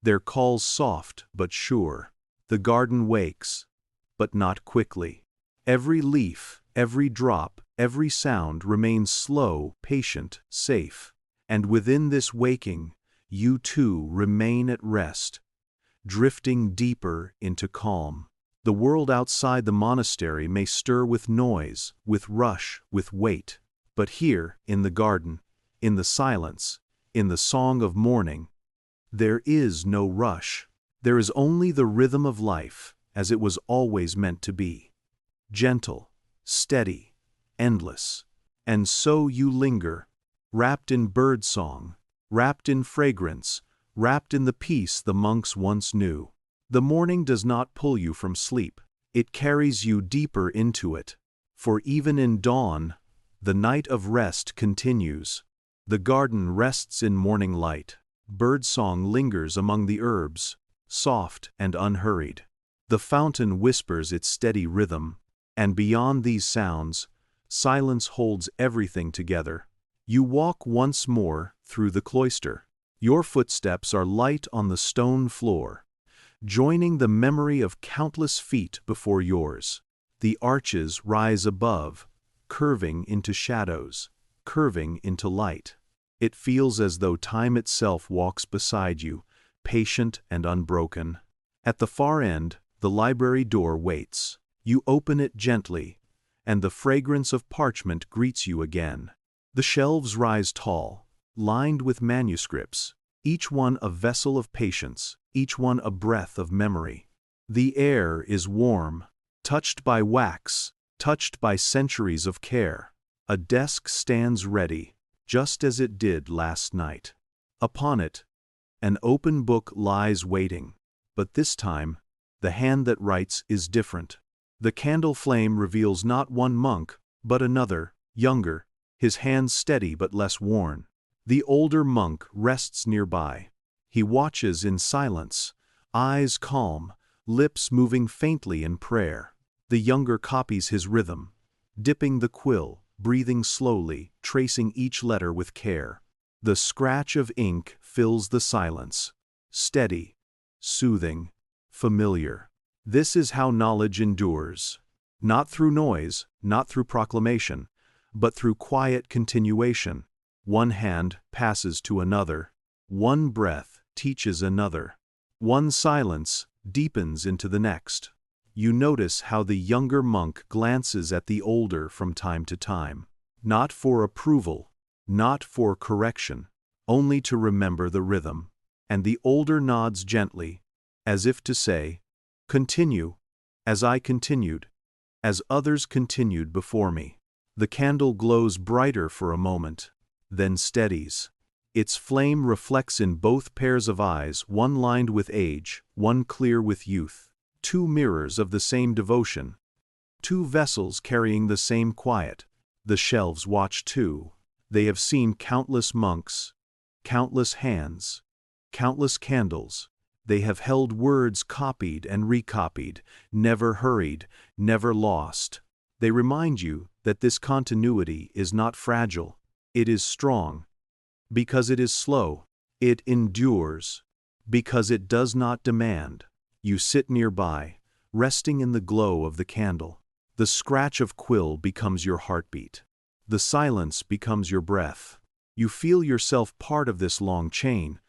Their calls soft but sure. The garden wakes, but not quickly. Every leaf, every drop, every sound remains slow, patient, safe. And within this waking, you too remain at rest, drifting deeper into calm. The world outside the monastery may stir with noise, with rush, with weight. But here, in the garden, in the silence, in the song of morning, there is no rush. There is only the rhythm of life, as it was always meant to be. Gentle, steady, endless. And so you linger, wrapped in birdsong, wrapped in fragrance, wrapped in the peace the monks once knew. The morning does not pull you from sleep. It carries you deeper into it. For even in dawn, the night of rest continues. The garden rests in morning light. Birdsong lingers among the herbs, soft and unhurried. The fountain whispers its steady rhythm, and beyond these sounds, silence holds everything together. You walk once more through the cloister. Your footsteps are light on the stone floor, joining the memory of countless feet before yours. The arches rise above, curving into shadows, curving into light. It feels as though time itself walks beside you, patient and unbroken. At the far end, the library door waits. You open it gently, and the fragrance of parchment greets you again. The shelves rise tall, lined with manuscripts, each one a vessel of patience, each one a breath of memory. The air is warm, touched by wax, touched by centuries of care. A desk stands ready, just as it did last night. Upon it, an open book lies waiting, but this time, the hand that writes is different. The candle flame reveals not one monk, but another, younger, his hands steady but less worn. The older monk rests nearby. He watches in silence, eyes calm, lips moving faintly in prayer. The younger copies his rhythm, dipping the quill, breathing slowly, tracing each letter with care. The scratch of ink fills the silence, steady, soothing, familiar. This is how knowledge endures. Not through noise, not through proclamation, but through quiet continuation. One hand passes to another. One breath teaches another. One silence deepens into the next. You notice how the younger monk glances at the older from time to time. Not for approval, not for correction, only to remember the rhythm. And the older nods gently, as if to say, "Continue, as I continued, as others continued before me." The candle glows brighter for a moment, then steadies. Its flame reflects in both pairs of eyes, one lined with age, one clear with youth. Two mirrors of the same devotion. Two vessels carrying the same quiet. The shelves watch too. They have seen countless monks, countless hands, countless candles. They have held words copied and recopied, never hurried, never lost. They remind you that this continuity is not fragile, it is strong. Because it is slow, it endures. Because it does not demand. You sit nearby, resting in the glow of the candle. The scratch of quill becomes your heartbeat. The silence becomes your breath. You feel yourself part of this long chain,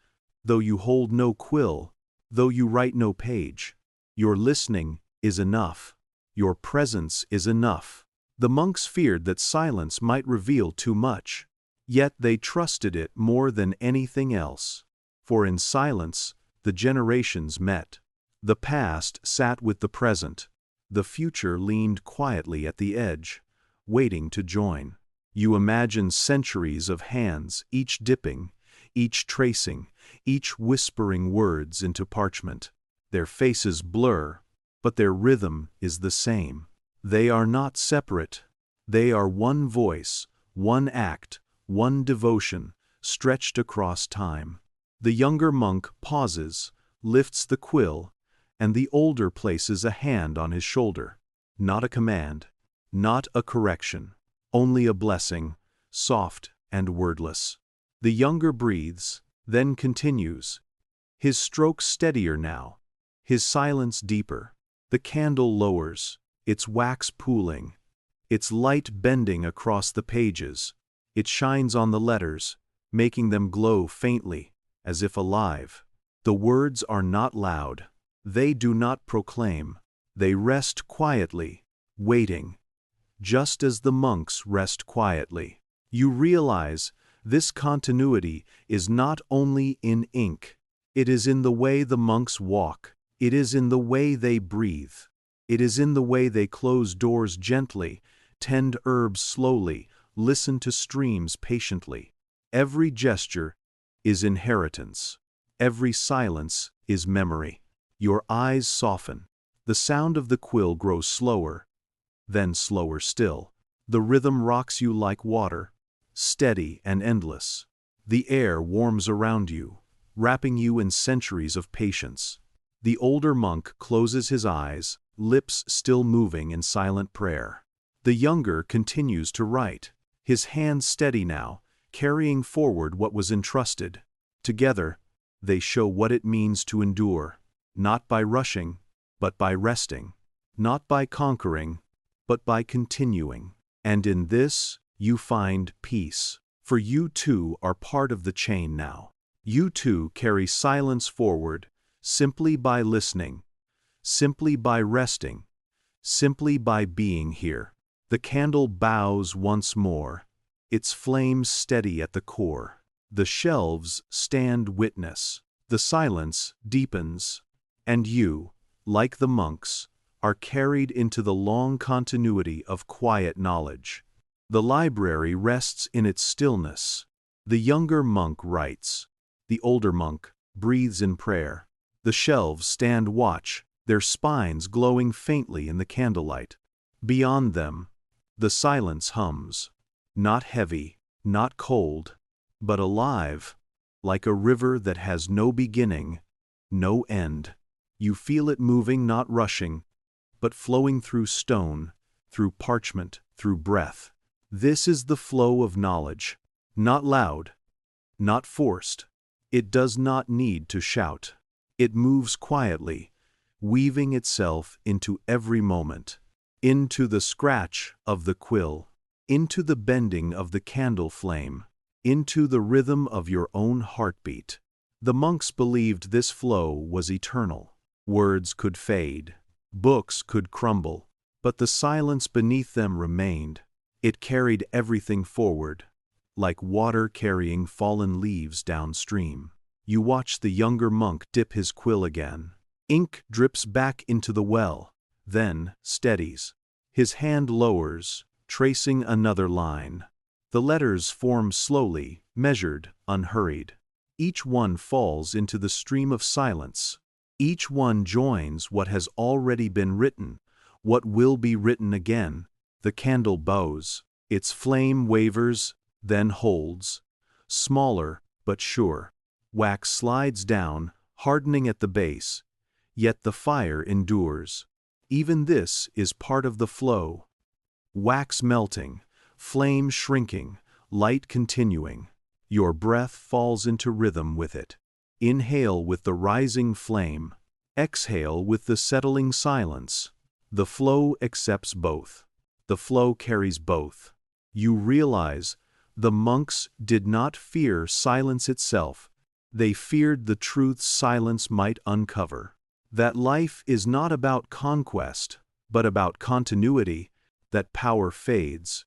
though you hold no quill, though you write no page. Your listening is enough. Your presence is enough. The monks feared that silence might reveal too much, yet they trusted it more than anything else. For in silence, the generations met. The past sat with the present. The future leaned quietly at the edge, waiting to join. You imagine centuries of hands, each dipping, each tracing, each whispering words into parchment. Their faces blur, but their rhythm is the same. They are not separate. They are one voice, one act, one devotion, stretched across time. The younger monk pauses, lifts the quill, and the older places a hand on his shoulder. Not a command, not a correction, only a blessing, soft and wordless. The younger breathes, then continues. His stroke steadier now, his silence deeper. The candle lowers, its wax pooling, its light bending across the pages. It shines on the letters, making them glow faintly, as if alive. The words are not loud. They do not proclaim. They rest quietly, waiting. Just as the monks rest quietly. You realize this continuity is not only in ink. It is in the way the monks walk. It is in the way they breathe. It is in the way they close doors gently, tend herbs slowly, listen to streams patiently. Every gesture is inheritance. Every silence is memory. Your eyes soften. The sound of the quill grows slower, then slower still. The rhythm rocks you like water, steady and endless. The air warms around you, wrapping you in centuries of patience. The older monk closes his eyes, lips still moving in silent prayer. The younger continues to write, his hands steady now, carrying forward what was entrusted. Together, they show what it means to endure, not by rushing, but by resting, not by conquering, but by continuing. And in this, you find peace. For you too are part of the chain now. You too carry silence forward, simply by listening, simply by resting, simply by being here. The candle bows once more, its flames steady at the core. The shelves stand witness. The silence deepens, and you, like the monks, are carried into the long continuity of quiet knowledge. The library rests in its stillness. The younger monk writes. The older monk breathes in prayer. The shelves stand watch, their spines glowing faintly in the candlelight. Beyond them, the silence hums, not heavy, not cold, but alive, like a river that has no beginning, no end. You feel it moving, not rushing, but flowing through stone, through parchment, through breath. This is the flow of knowledge, not loud, not forced. It does not need to shout. It moves quietly, weaving itself into every moment, into the scratch of the quill, into the bending of the candle flame, into the rhythm of your own heartbeat. The monks believed this flow was eternal. Words could fade, books could crumble, but the silence beneath them remained. It carried everything forward, like water carrying fallen leaves downstream. You watch the younger monk dip his quill again. Ink drips back into the well, then steadies. His hand lowers, tracing another line. The letters form slowly, measured, unhurried. Each one falls into the stream of silence. Each one joins what has already been written, what will be written again. The candle bows. Its flame wavers, then holds. Smaller, but sure. Wax slides down, hardening at the base. Yet the fire endures. Even this is part of the flow. Wax melting, flame shrinking, light continuing. Your breath falls into rhythm with it. Inhale with the rising flame. Exhale with the settling silence. The flow accepts both. The flow carries both. You realize the monks did not fear silence itself. They feared the truth silence might uncover. That life is not about conquest, but about continuity, that power fades,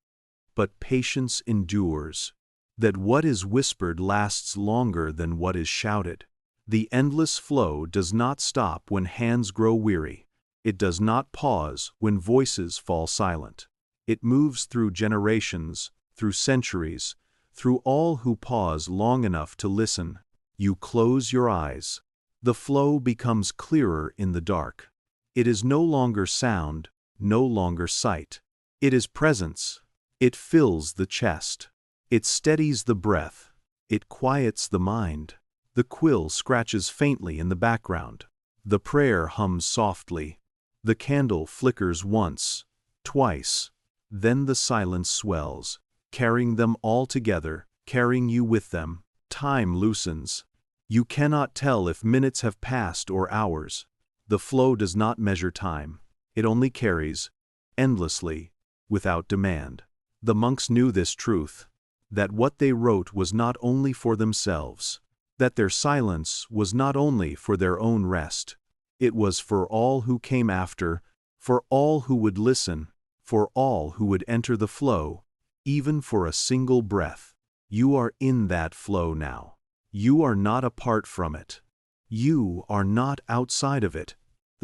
but patience endures, that what is whispered lasts longer than what is shouted. The endless flow does not stop when hands grow weary. It does not pause when voices fall silent. It moves through generations, through centuries, through all who pause long enough to listen. You close your eyes. The flow becomes clearer in the dark. It is no longer sound, no longer sight. It is presence. It fills the chest. It steadies the breath. It quiets the mind. The quill scratches faintly in the background. The prayer hums softly. The candle flickers once, twice. Then the silence swells, carrying them all together, carrying you with them. Time loosens. You cannot tell if minutes have passed or hours. The flow does not measure time. It only carries, endlessly, without demand. The monks knew this truth, that what they wrote was not only for themselves, that their silence was not only for their own rest. It was for all who came after, for all who would listen, for all who would enter the flow, even for a single breath. You are in that flow now. You are not apart from it. You are not outside of it.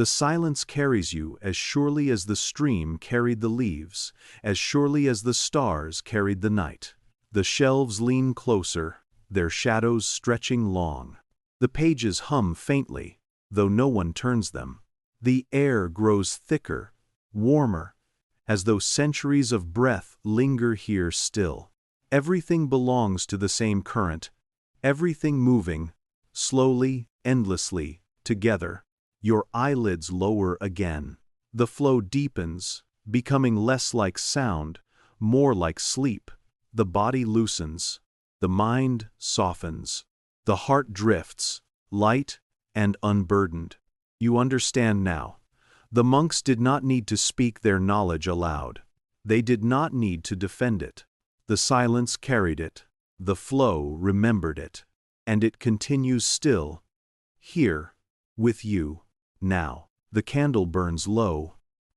The silence carries you as surely as the stream carried the leaves, as surely as the stars carried the night. The shelves lean closer, their shadows stretching long. The pages hum faintly, though no one turns them. The air grows thicker, warmer, as though centuries of breath linger here still. Everything belongs to the same current, everything moving, slowly, endlessly, together. Your eyelids lower again. The flow deepens, becoming less like sound, more like sleep. The body loosens. The mind softens. The heart drifts, light and unburdened. You understand now. The monks did not need to speak their knowledge aloud. They did not need to defend it. The silence carried it. The flow remembered it. And it continues still, here, with you, now. The candle burns low,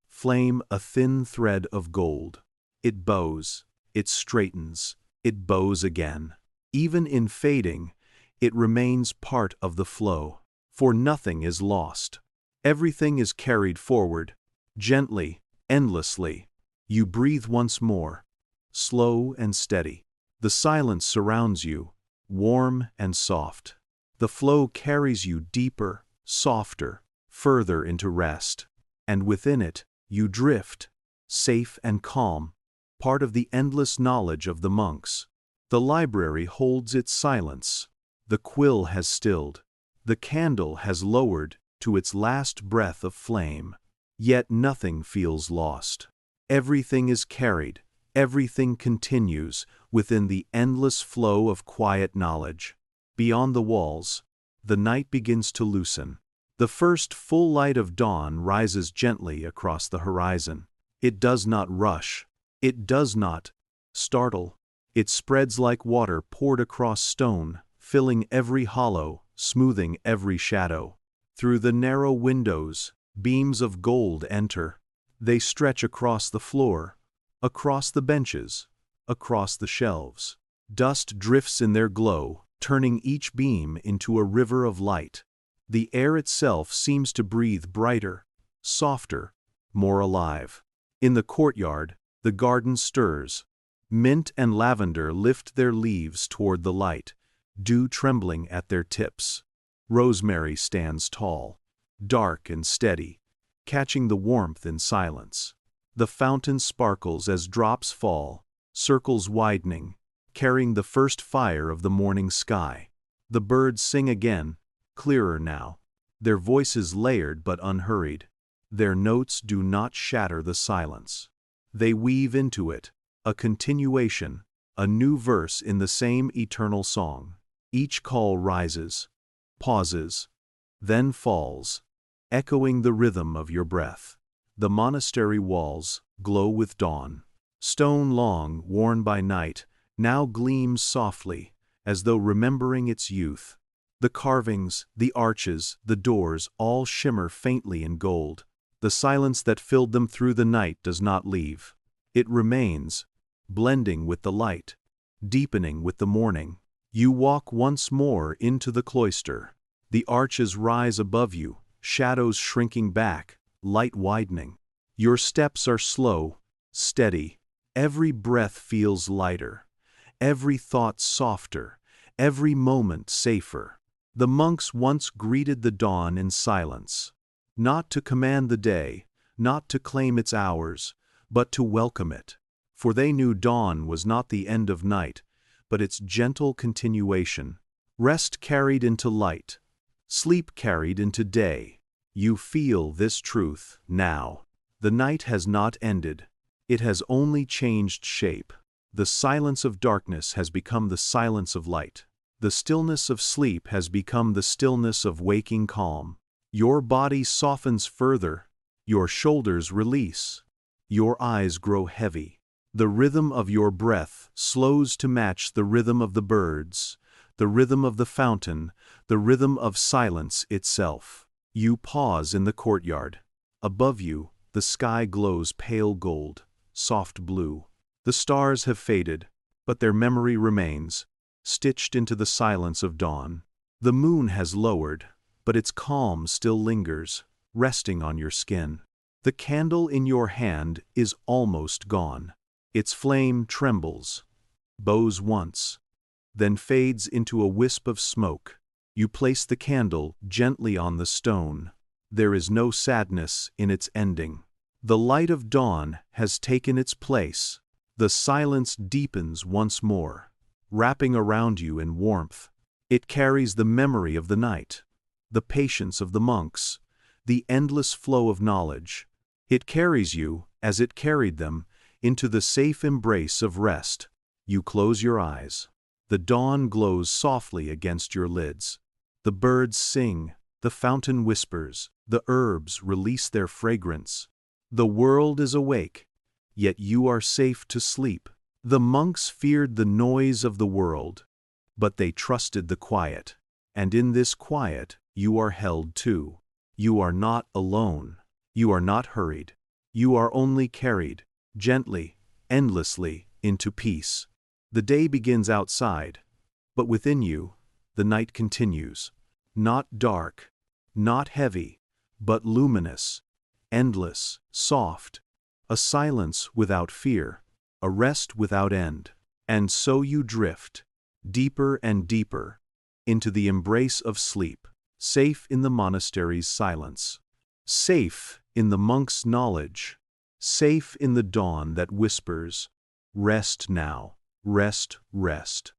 flame a thin thread of gold. It bows, it straightens, it bows again. Even in fading, it remains part of the flow. For nothing is lost. Everything is carried forward, gently, endlessly. You breathe once more, slow and steady. The silence surrounds you, warm and soft. The flow carries you deeper, softer, further into rest. And within it, you drift, safe and calm, part of the endless knowledge of the monks. The library holds its silence. The quill has stilled. The candle has lowered to its last breath of flame. Yet nothing feels lost. Everything is carried, everything continues within the endless flow of quiet knowledge. Beyond the walls, the night begins to loosen. The first full light of dawn rises gently across the horizon. It does not rush. It does not startle. It spreads like water poured across stone, filling every hollow, smoothing every shadow. Through the narrow windows, beams of gold enter. They stretch across the floor, across the benches, across the shelves. Dust drifts in their glow, turning each beam into a river of light. The air itself seems to breathe brighter, softer, more alive. In the courtyard, The garden stirs. Mint and lavender lift their leaves toward the light, dew trembling at their tips. Rosemary stands tall, dark and steady, catching the warmth in silence. The fountain sparkles as drops fall, circles widening, carrying the first fire of the morning sky. The birds sing again, clearer now, their voices layered but unhurried. Their notes do not shatter the silence. They weave into it, a continuation, a new verse in the same eternal song. Each call rises, pauses, then falls, echoing the rhythm of your breath. The monastery walls glow with dawn. Stone long worn by night now gleams softly, as though remembering its youth. The carvings, the arches, the doors all shimmer faintly in gold. The silence that filled them through the night does not leave. It remains, blending with the light, deepening with the morning. You walk once more into the cloister. The arches rise above you, shadows shrinking back, light widening. Your steps are slow, steady. Every breath feels lighter, every thought softer, every moment safer. The monks once greeted the dawn in silence, not to command the day, not to claim its hours, but to welcome it. For they knew dawn was not the end of night, but its gentle continuation. Rest carried into light, sleep carried into day. You feel this truth now. The night has not ended. It has only changed shape. The silence of darkness has become the silence of light. The stillness of sleep has become the stillness of waking calm. Your body softens further. Your shoulders release. Your eyes grow heavy. The rhythm of your breath slows to match the rhythm of the birds, the rhythm of the fountain, the rhythm of silence itself. You pause in the courtyard. Above you, the sky glows pale gold, soft blue. The stars have faded, but their memory remains, stitched into the silence of dawn. The moon has lowered, but its calm still lingers, resting on your skin. The candle in your hand is almost gone. Its flame trembles, bows once, then fades into a wisp of smoke. You place the candle gently on the stone. There is no sadness in its ending. The light of dawn has taken its place. The silence deepens once more, wrapping around you in warmth. It carries the memory of the night, the patience of the monks, the endless flow of knowledge. It carries you, as it carried them, into the safe embrace of rest. You close your eyes. The dawn glows softly against your lids. The birds sing, the fountain whispers, the herbs release their fragrance. The world is awake, yet you are safe to sleep. The monks feared the noise of the world, but they trusted the quiet. And in this quiet, you are held too. You are not alone. You are not hurried. You are only carried, gently, endlessly, into peace. The day begins outside, but within you, the night continues. Not dark, not heavy, but luminous, endless, soft. A silence without fear, a rest without end. And so you drift, deeper and deeper, into the embrace of sleep, safe in the monastery's silence, safe in the monk's knowledge, safe in the dawn that whispers, "Rest now, rest, rest."